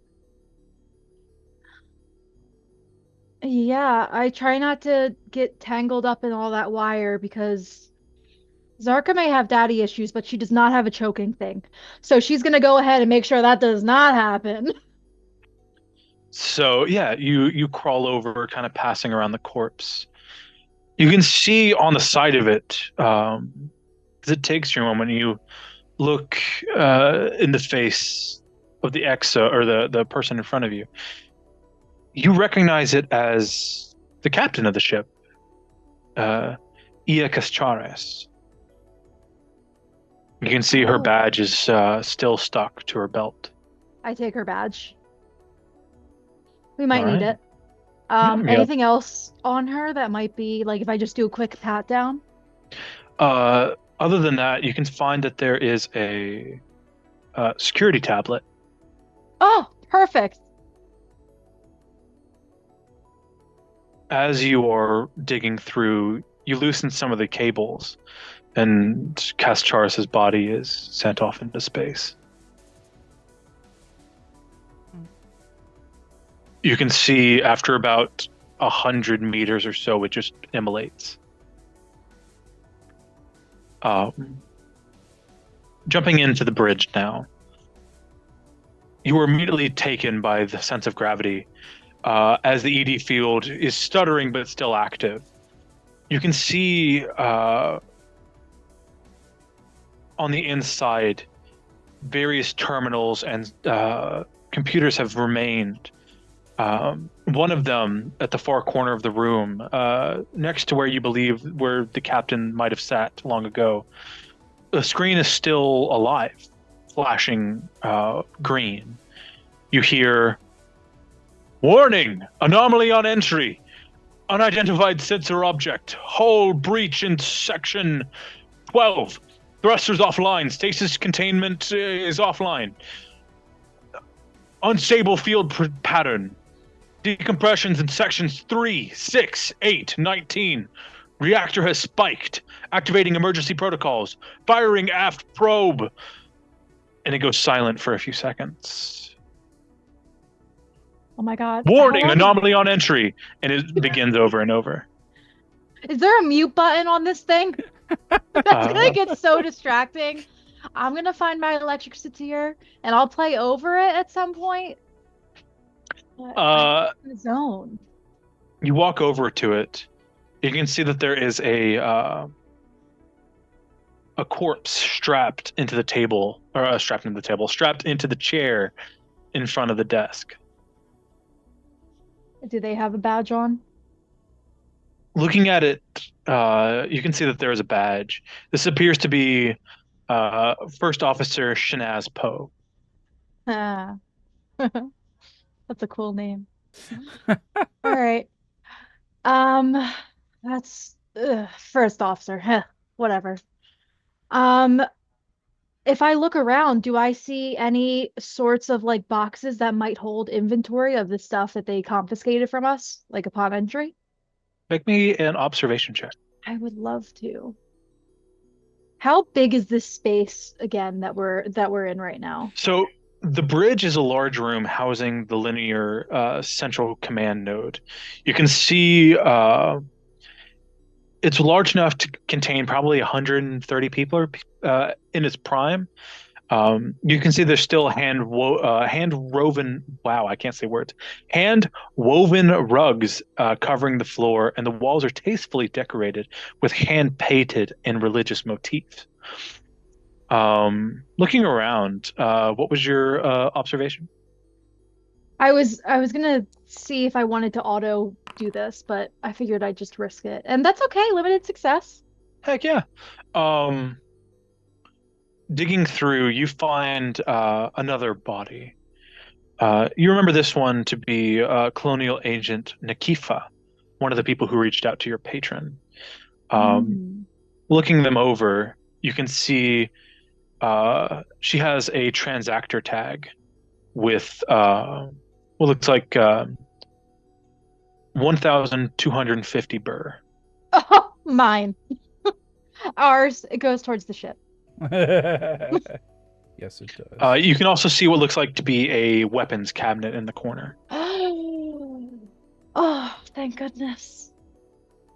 Yeah, I try not to get tangled up in all that wire because Zarka may have daddy issues, but she does not have a choking thing. So she's going to go ahead and make sure that does not happen. So yeah, you crawl over, kind of passing around the corpse. You can see on the side of it, as it takes you a moment, you look in the face of the exo or the person in front of you. You recognize it as the captain of the ship, Ia Caschares. You can see her badge is still stuck to her belt. I take her badge. We might need Alright. it. Yeah. Anything else on her that might be, like, if I just do a quick pat down? Other than that, you can find that there is a security tablet. Oh, perfect. As you are digging through, you loosen some of the cables, and Cascharis' body is sent off into space. You can see after about 100 meters or so, it just immolates. Jumping into the bridge now, you were immediately taken by the sense of gravity as the ED field is stuttering but still active. You can see on the inside various terminals and computers have remained. One of them at the far corner of the room, next to where you believe where the captain might have sat long ago. The screen is still alive, flashing green. You hear, "Warning! Anomaly on entry! Unidentified sensor object. Hull breach in section 12. Thrusters offline. Stasis containment is offline. Unstable field pattern. Decompressions in sections 3, 6, 8, 19. Reactor has spiked. Activating emergency protocols. Firing aft probe." And it goes silent for a few seconds. Oh my god. "Warning, anomaly on entry." And it begins over and over. Is there a mute button on this thing? That's gonna get so distracting. I'm gonna find my electricity and I'll play over it at some point. I'm in the zone. You walk over to it. You can see that there is a corpse strapped into the chair in front of the desk. Do they have a badge on? Looking at it, you can see that there is a badge. This appears to be First Officer Shanaz Poe. Ah. That's a cool name. All right. That's First Officer. Heh, whatever. If I look around, do I see any sorts of like boxes that might hold inventory of the stuff that they confiscated from us, like upon entry? Make me an observation check. I would love to. How big is this space again that we're in right now? So the bridge is a large room housing the linear central command node. You can see it's large enough to contain probably 130 people in its prime. You can see there's still hand-woven rugs covering the floor, and the walls are tastefully decorated with hand-painted and religious motifs. Looking around, what was your observation? I was gonna see if I wanted to auto do this, but I figured I'd just risk it. And that's okay, limited success. Heck yeah. Digging through, you find another body. You remember this one to be Colonial Agent Nakifa, one of the people who reached out to your patron. Looking them over, you can see she has a transactor tag with what looks like 1,250 burr. Oh, mine. Ours, it goes towards the ship. Yes, it does. You can also see what looks like to be a weapons cabinet in the corner. Oh, thank goodness.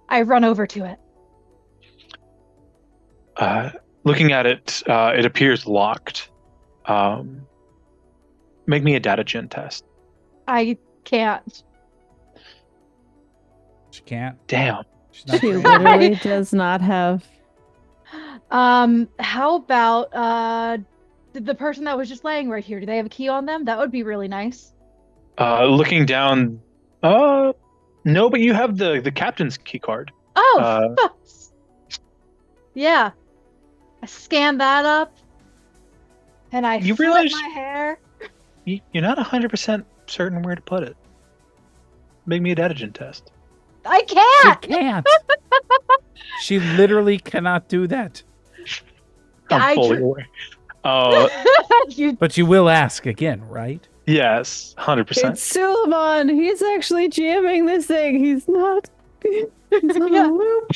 I run over to it. Looking at it, it appears locked. Make me a data gen test. I can't. She can't. Damn. She literally does not have. How about the person that was just laying right here? Do they have a key on them? That would be really nice. Looking down, no, but you have the captain's key card. Oh, yeah. I scan that up, and I You flip realize- my hair. You're not 100% certain where to put it. Make me a data gen test. I She can't. can't. She literally cannot do that. I'm fully aware. But you will ask again, right? Yes, 100%. It's Suleiman. He's actually jamming this thing. He's not. He's on Yeah. a loop.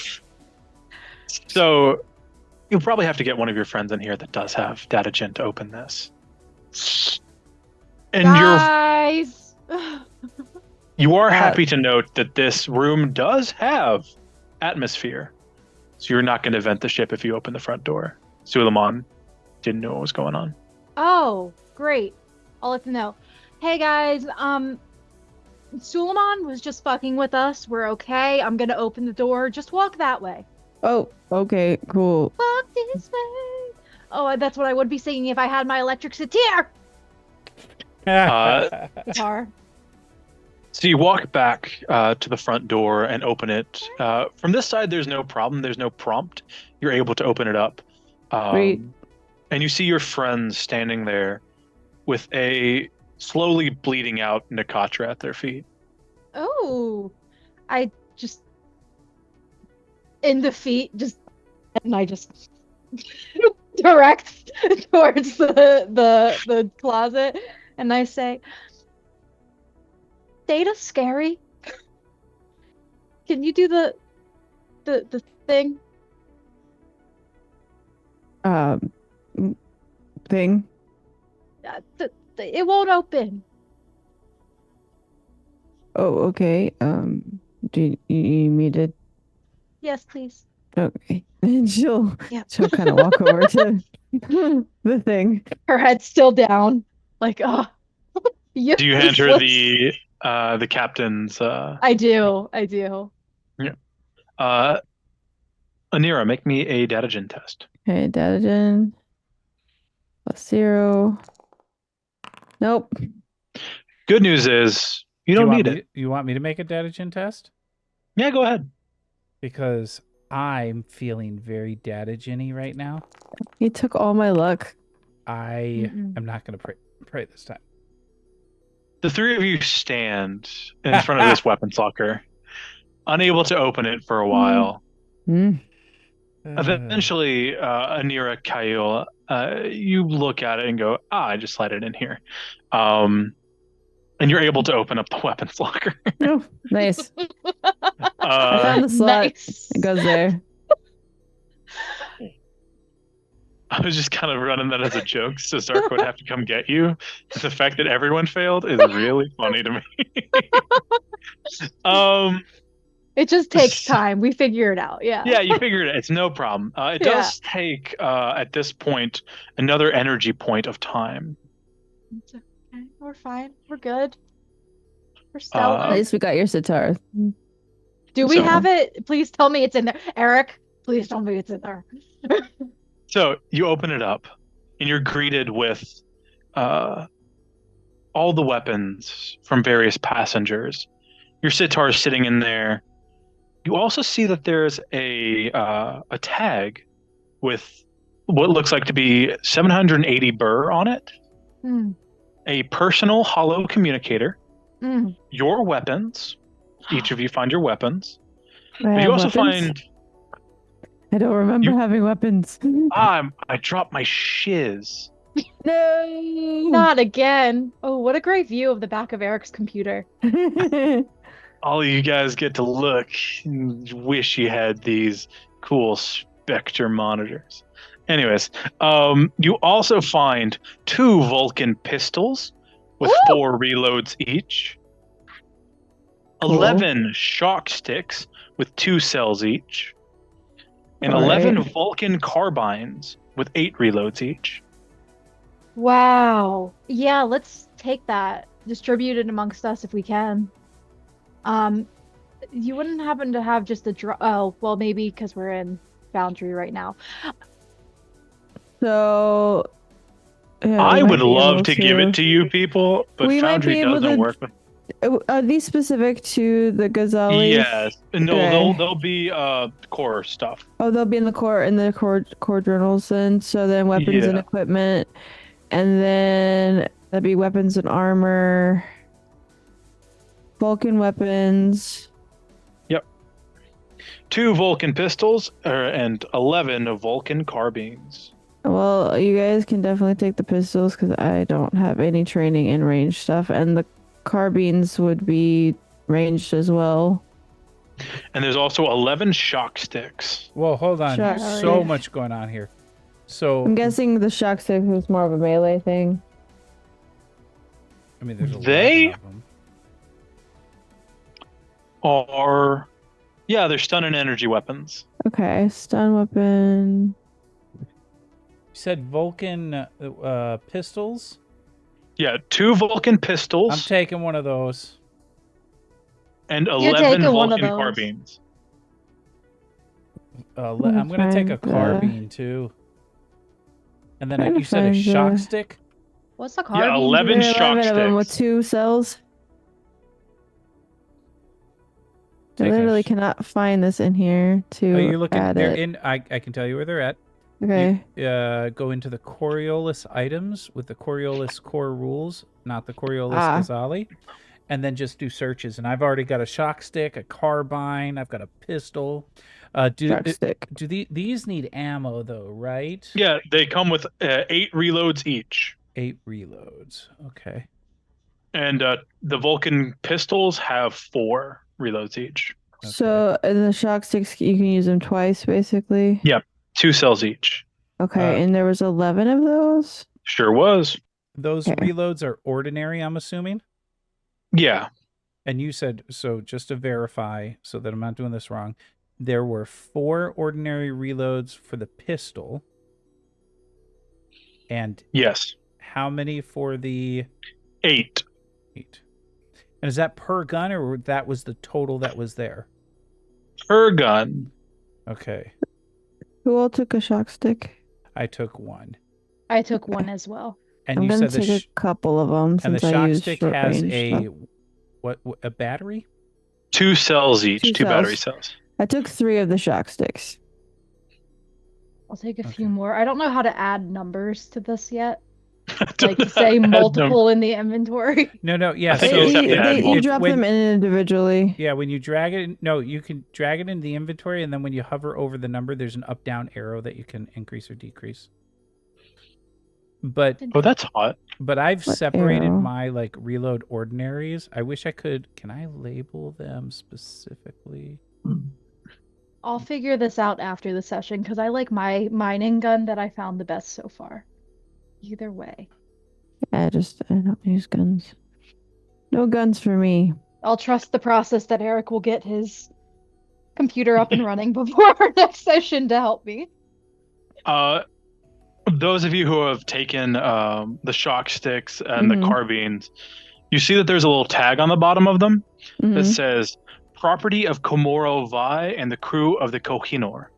So you'll probably have to get one of your friends in here that does have data gen to open this. And Guys. you are happy to note that this room does have atmosphere. So you're not going to vent the ship if you open the front door. Suleiman didn't know what was going on. Oh, great. I'll let them know. Hey guys, Suleiman was just fucking with us. We're okay. I'm gonna open the door. Just walk that way. Oh, okay, cool. Walk this way. Oh, that's what I would be singing if I had my electric sitar. Guitar. So you walk back to the front door and open it. From this side, there's no problem. There's no prompt. You're able to open it up. Great. And you see your friends standing there with a slowly bleeding out Nakatra at their feet. Oh, I just in the feet, and I just direct towards the closet, and I say, "Data scary. Can you do the thing?" Thing. It won't open. Oh, okay. Do you need me to? Yes, please. Okay. And she'll Yep. kind of walk over to the thing. Her head's still down. Like, oh. Do you hand her the captain's? I do. Anira, make me a datagen test. Okay, datagen. +0. Nope. Good news is you don't need it. You want me to make a datagen test? Yeah, go ahead. Because I'm feeling very datagen-y right now. He took all my luck. I am not going to pray this time. The three of you stand in front of this weapons locker, unable to open it for a while. Eventually, Anira Kyle, you look at it and go, I just slide it in here. And you're able to open up the weapons locker. Oh, nice. I found the slot. Nice. It goes there. I was just kind of running that as a joke, so Zark would have to come get you. The fact that everyone failed is really funny to me. It just takes time. We figure it out. Yeah. Yeah, you figured it. It's no problem. It does take, at this point, another energy point of time. It's okay. We're fine. We're good. We're stellar. At least we got your sitar. Do we have it? Please tell me it's in there. Eric, please tell me it's in there. So you open it up, and you're greeted with all the weapons from various passengers. Your sitar is sitting in there. You also see that there's a tag with what looks like to be 780 burr on it. A personal hollow communicator. Your weapons. Each of you find your weapons. But you also find... I don't remember having weapons. I dropped my shiz. No! Not again. Oh, what a great view of the back of Eric's computer. All of you guys get to look and wish you had these cool Spectre monitors. Anyways, you also find 2 Vulcan pistols with 4 reloads each. Cool. 11 shock sticks with 2 cells each. And 11 Vulcan carbines with 8 reloads each. Wow. Yeah, let's take that. Distribute it amongst us if we can. You wouldn't happen to have just a oh, well, maybe because we're in Foundry right now. So I would love to give it to you people, but Foundry doesn't work with. Are these specific to the Ghazali? Yes. No, they'll be core stuff. Oh, they'll be in the core journals then. So then weapons and equipment, and then that'd be weapons and armor. Vulcan weapons. Yep. 2 Vulcan pistols and 11 Vulcan carbines. Well, you guys can definitely take the pistols because I don't have any training in range stuff, and the carbines would be ranged as well. And there's also 11 shock sticks. Well, hold on. There's so much going on here. So I'm guessing the shock stick was more of a melee thing. I mean, there's 11 they of them. are Yeah, they're stun and energy weapons. Okay, stun weapon. You said Vulcan pistols? Yeah, 2 Vulcan I'm pistols taking one of those. and You're 11 taking one of Vulcan those. carbines. I'm going to take a find the- carbine, too. And then Trying to you said a find shock the- stick? What's the Yeah, carbine? 11 There are shock 11 of them with sticks. 2 cells. I Take a literally sh- cannot find this in here Oh, to you're looking. add They're it. in. I can tell you where they're at. Okay. You, go into the Coriolis items with the Coriolis core rules, not the Coriolis Ah. Ghazali, and then just do searches. And I've already got a shock stick, a carbine. I've got a pistol. Shock stick. Do these need ammo though? Right? Yeah, they come with 8 reloads each. 8 reloads. Okay. And the Vulcan pistols have 4 reloads each. Okay. So in the shock sticks, you can use them twice, basically. Yeah. 2 cells each. Okay, and there was 11 of those. Sure was. Those Okay. reloads are ordinary, I'm assuming. Yeah. And you said, so just to verify so that I'm not doing this wrong, there were 4 ordinary reloads for the pistol. And Yes. how many for the 8. 8? And is that per gun or that was the total that was there? Per gun. Okay. Who all took a shock stick? I took 1. I took one as well. And I'm you gonna said take a couple of them and the since I shock used stick short has range a stuff. what a battery? 2 cells each. 2 2 battery cells. cells. I took 3 of the shock sticks. I'll take a Okay. few more. I don't know how to add numbers to this yet. Like to say multiple in the inventory. No, yeah. I think So you just have to add You multiple. drop them in individually. yeah, when you drag it, no, you can drag it in the inventory, and then when you hover over the number, there's an up-down arrow that you can increase or decrease. But Oh, that's hot. I've What separated arrow? my like reload ordinaries. I wish I could. Can I label them specifically? I'll figure this out after the session because I like my mining gun that I found the best so far. Either way. I don't use guns. No guns for me. I'll trust the process that Eric will get his computer up and running before our next session to help me. Those of you who have taken the shock sticks and the Mhm. carbines, you see that there's a little tag on the bottom of them that Mhm. says property of Komoro Vi and the crew of the Kohinor.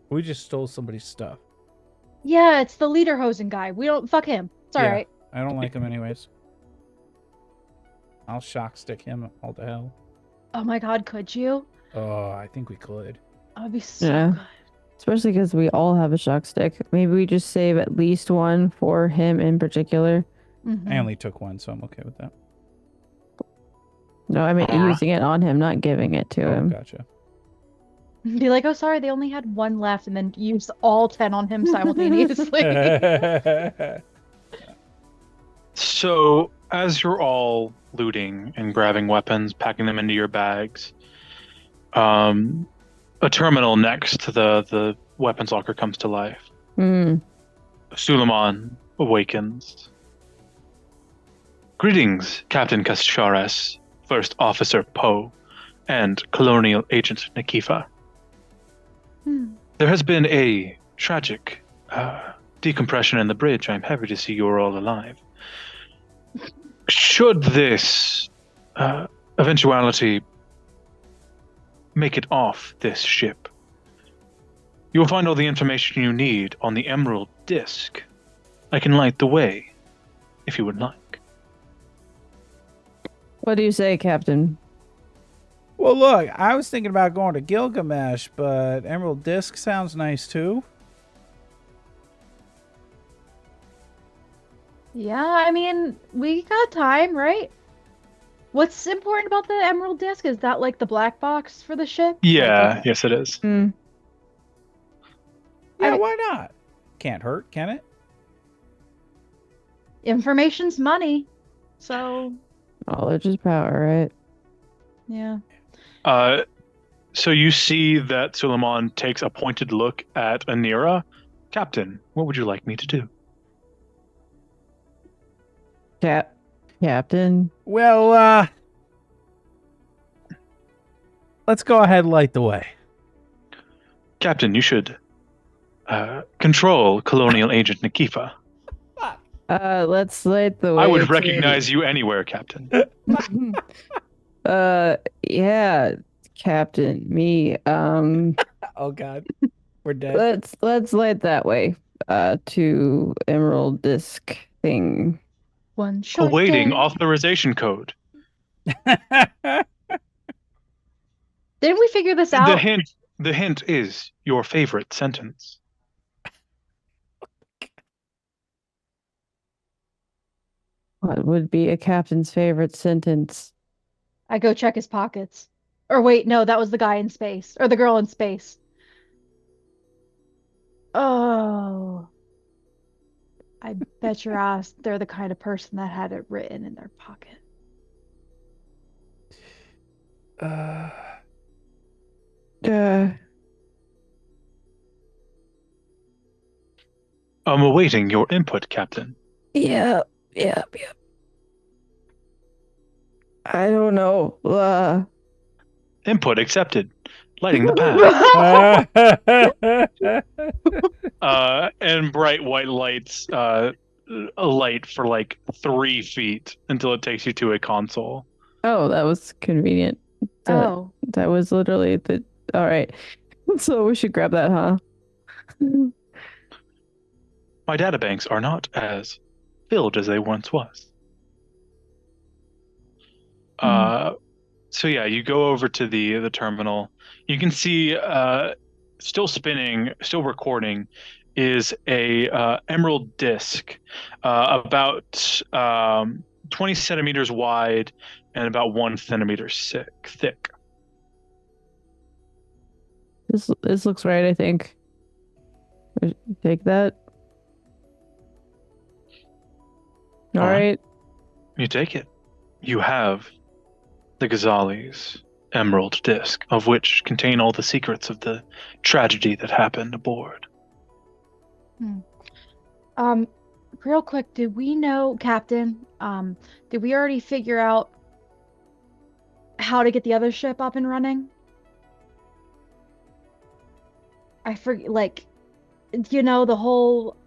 We just stole somebody's stuff. Yeah, it's the Lederhosen guy. We don't fuck him. It's Yeah. alright. I don't like him anyways. I'll shock stick him all to hell. Oh my god, could you? Oh, I think we could. That would be so Yeah. good. Especially because we all have a shock stick. Maybe we just save at least one for him in particular. Mhm. I only took 1, so I'm okay with that. No, I mean using it on him, not giving it to Oh, him. gotcha. Be like, oh, sorry, they only had one left, and then use all 10 on him simultaneously. So, as you're all looting and grabbing weapons, packing them into your bags, a terminal next to the weapons locker comes to life. Hmm. Suleiman awakens. Greetings, Captain Cascharas, First Officer Poe, and Colonial Agent Nikifa. Hmm. There has been a tragic decompression in the bridge. I'm happy to see you're all alive. Should this eventuality make it off this ship, you will find all the information you need on the Emerald Disc. I can light the way, if you would like. What do you say, Captain? Well, look, I was thinking about going to Gilgamesh, but Emerald Disc sounds nice too. Yeah, I mean, we got time, right? What's important about the Emerald Disc? Is that like the black box for the ship? Yeah, yes it is. Hmm. Yeah, why not? Can't hurt, can it? Information's money. So, Knowledge is power, right? yeah. So you see that Suleiman takes a pointed look at Anira. Captain, what would you like me to do? Captain. Well, let's go ahead and light the way. Captain, you should control Colonial Agent Nikifa. Let's light the way. I would recognize you anywhere, Captain. Yeah, Captain, me. Oh God, we're dead. Let's light that way. To Emerald Disc thing. One short Awaiting day. authorization code. Didn't we figure this out? The hint is your favorite sentence. What would be a captain's favorite sentence? I go check his pockets. Or wait, no, that was the guy in space. Or the girl in space. Oh. I bet your ass they're the kind of person that had it written in their pocket. I'm awaiting your input, Captain. Yeah. I don't know. Input accepted. Lighting the path. And bright white lights light for like 3 feet until it takes you to a console. Oh, that was convenient. Oh. That was literally the. All right. So we should grab that, huh? My databanks are not as filled as they once was. So yeah, you go over to the terminal. You can see still spinning, still recording, is a emerald disc about 20 centimeters wide and about 1 centimeter thick. This looks right, I think. Take that. All right. You take it. You have the Ghazali's emerald disc, of which contain all the secrets of the tragedy that happened aboard. Real quick, did we know, Captain, did we already figure out how to get the other ship up and running? I forget, like, the whole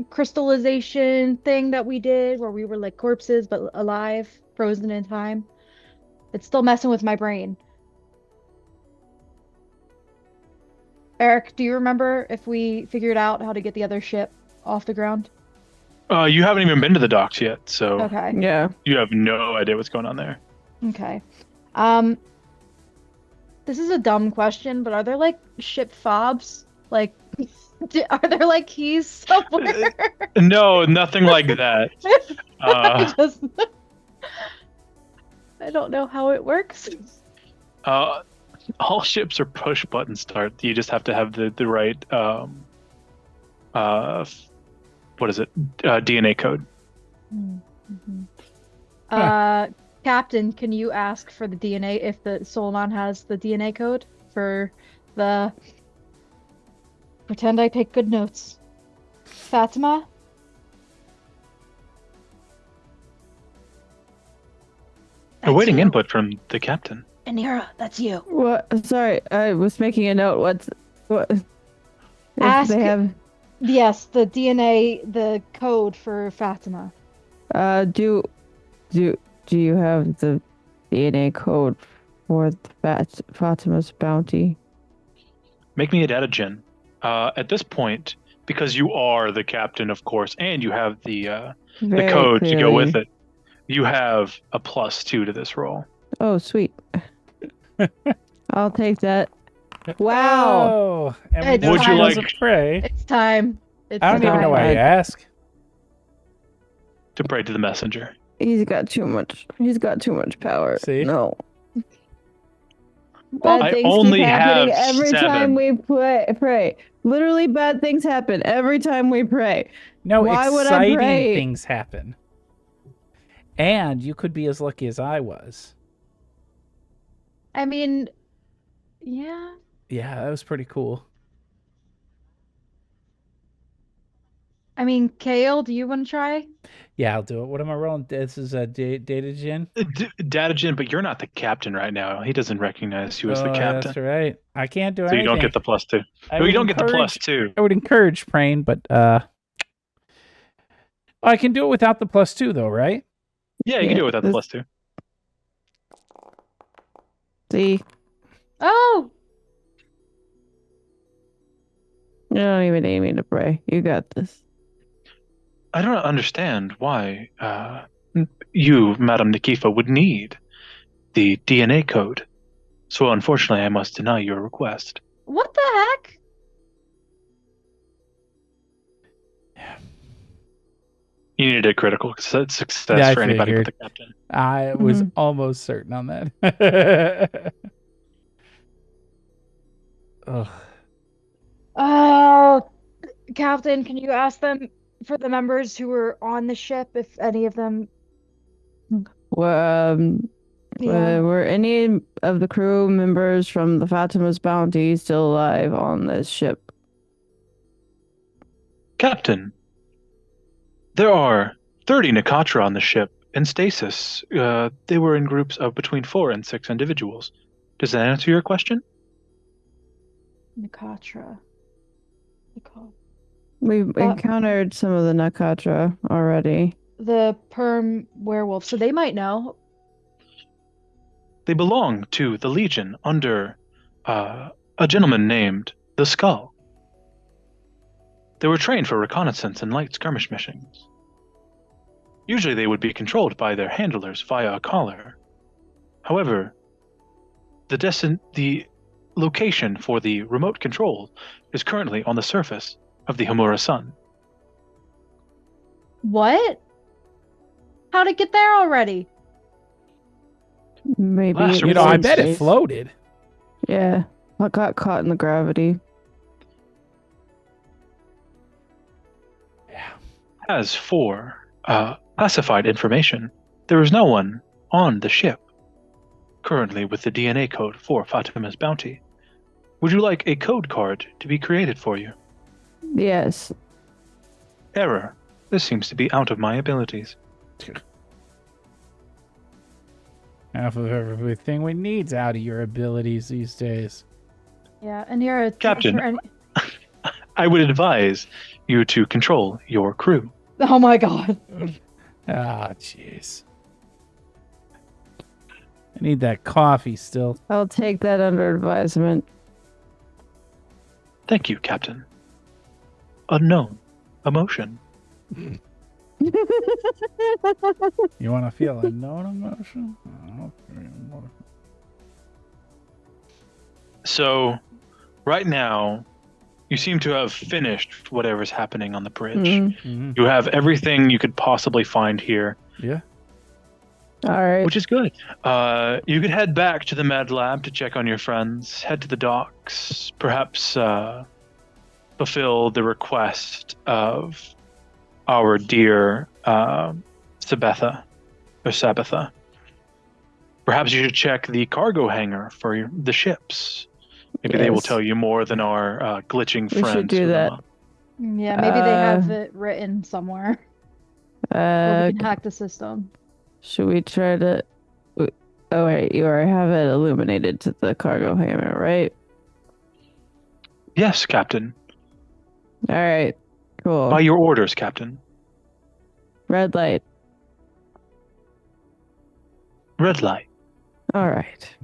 crystallization thing that we did where we were like corpses but alive, frozen in time. It's still messing with my brain. Eric, do you remember if we figured out how to get the other ship off the ground? You haven't even been to the docks yet, so Okay. Yeah. you have no idea what's going on there. Okay. This is a dumb question, but are there like ship fobs? Like, are there like keys somewhere? No, nothing like that. I don't know how it works. All ships are push button start. You just have to have the right DNA code. Mm-hmm. Captain, can you ask for the DNA if the Solon has the DNA code for the... Pretend I take good notes. Fatima? Awaiting input from the captain. Anira, that's you. What? Sorry, I was making a note. What? Ask. They have. Yes, the DNA, the code for Fatima. Do you have the DNA code for Fatima's bounty? Make me a data gen. At this point, because you are the captain, of course, and you have the code to go with it, you have a +2 to this roll. Oh, sweet. I'll take that. Wow. Oh, and we Would you like to pray? It's time. I don't even know why you ask. To pray to the messenger. He's got too much power. See? No. Well, Bad things only keep happening have every 7. time we pray. Literally, bad things happen every time we pray. No, Why would I exciting pray? things happen. And you could be as lucky as I was. I mean, yeah. Yeah, that was pretty cool. I mean, Kale, do you want to try? Yeah, I'll do it. What am I rolling? This is a data gen. Datagen, but you're not the captain right now. He doesn't recognize you as the Oh, captain. that's right. I can't do So you anything. don't get the +2. I No, you would don't get the encourage- +2. I would encourage praying, but I can do it without the +2 though, right? Yeah, you can do it without the this- +2. See, Oh, you don't even need me to pray. You got this. I don't understand why you, Madam Nikifa, would need the DNA code. So unfortunately, I must deny your request. what the heck? You needed a critical success Yeah, I for anybody but figured. the captain. I was almost certain on that. Ugh. Oh, Captain, can you ask them for the members who were on the ship if any of them? Well, Yeah. were any of the crew members from the Fatima's Bounty still alive on this ship? Captain, there are 30 Nakatra on the ship in stasis. They were in groups of between 4 and 6 individuals. Does that answer your question? Nakatra. We've encountered some of the Nakatra already. The perm werewolf, so they might know. They belong to the Legion under a gentleman named the Skull. They were trained for reconnaissance and light skirmish missions. Usually they would be controlled by their handlers via a collar. However, the location for the remote control is currently on the surface of the Hamura Sun. What? How'd it get there already? Maybe Last it You know, was I in bet it space. floated. Yeah, I got caught in the gravity. Yeah. As for classified information, there is no one on the ship currently with the DNA code for Fatima's Bounty. Would you like a code card to be created for you? Yes. Error. This seems to be out of my abilities. Half of everything we need's out of your abilities these days. Yeah, and you're a Captain. for any- I would advise you to control your crew. Oh my God. Ah, jeez. I need that coffee still. I'll take that under advisement. Thank you, Captain. Unknown emotion. You want to feel a known emotion? Oh, okay. So, right now, you seem to have finished whatever's happening on the bridge. Mhm. You have everything you could possibly find here, Yeah. All right. which is good. You could head back to the med lab to check on your friends, head to the docks, perhaps fulfill the request of our dear Sabetha, or Sabetha. Perhaps you should check the cargo hangar for the ships. Maybe they will Yes. tell you more than our glitching We should friends. do that. Yeah, maybe they have it written somewhere. Or we can hack the system. Should we try to? Oh wait, you already have it illuminated to the cargo hammer, right? Yes, Captain. All right. Cool. By your orders, Captain. Red light. Red light. All right.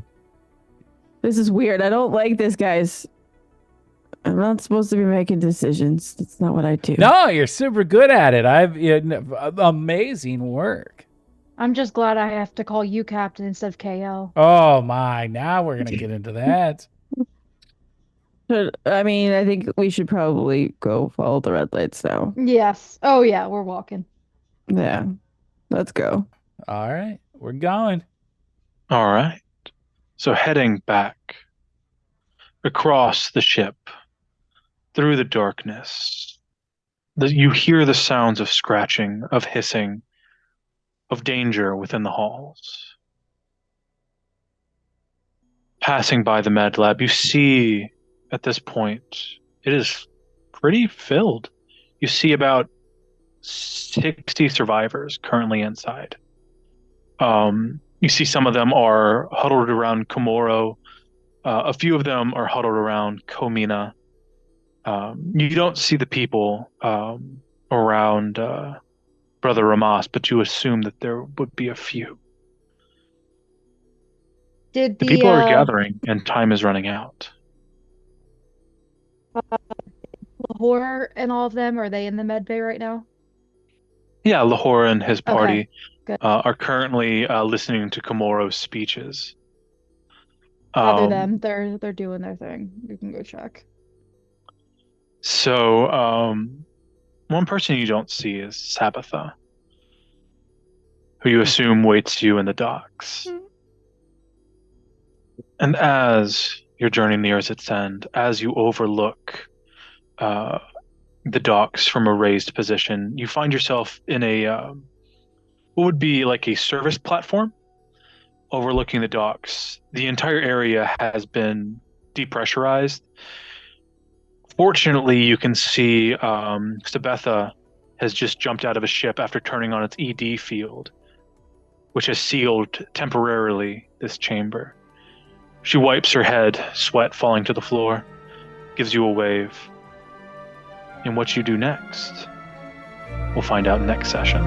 This is weird. I don't like this, guys. I'm not supposed to be making decisions. That's not what I do. No, you're super good at it. Amazing work. I'm just glad I have to call you Captain instead of KO. Oh my! Now we're gonna get into that. I mean, I think we should probably go follow the red lights now. Yes. Oh yeah, we're walking. Yeah. Let's go. All right, we're going. All right. So heading back across the ship, through the darkness, you hear the sounds of scratching, of hissing, of danger within the halls. Passing by the med lab, you see at this point it is pretty filled. You see about 60 survivors currently inside. You see some of them are huddled around Komoro. A few of them are huddled around Komina. You don't see the people around Brother Ramas, but you assume that there would be a few. Did The the people are gathering, and time is running out. Lahore and all of them, are they in the med bay right now? Yeah, Lahore and his party good. are currently listening to Komoro's speeches. Bother them. They're doing their thing. You can go check. So, one person you don't see is Sabbatha, who you assume waits you in the docks. And as your journey nears its end, as you overlook the docks from a raised position, you find yourself in a what would be like a service platform overlooking the docks. The entire area has been depressurized. Fortunately, you can see Sabetha has just jumped out of a ship after turning on its ED field, which has sealed temporarily this chamber. She wipes her head, sweat falling to the floor, gives you a wave. And what you do next, we'll find out next session.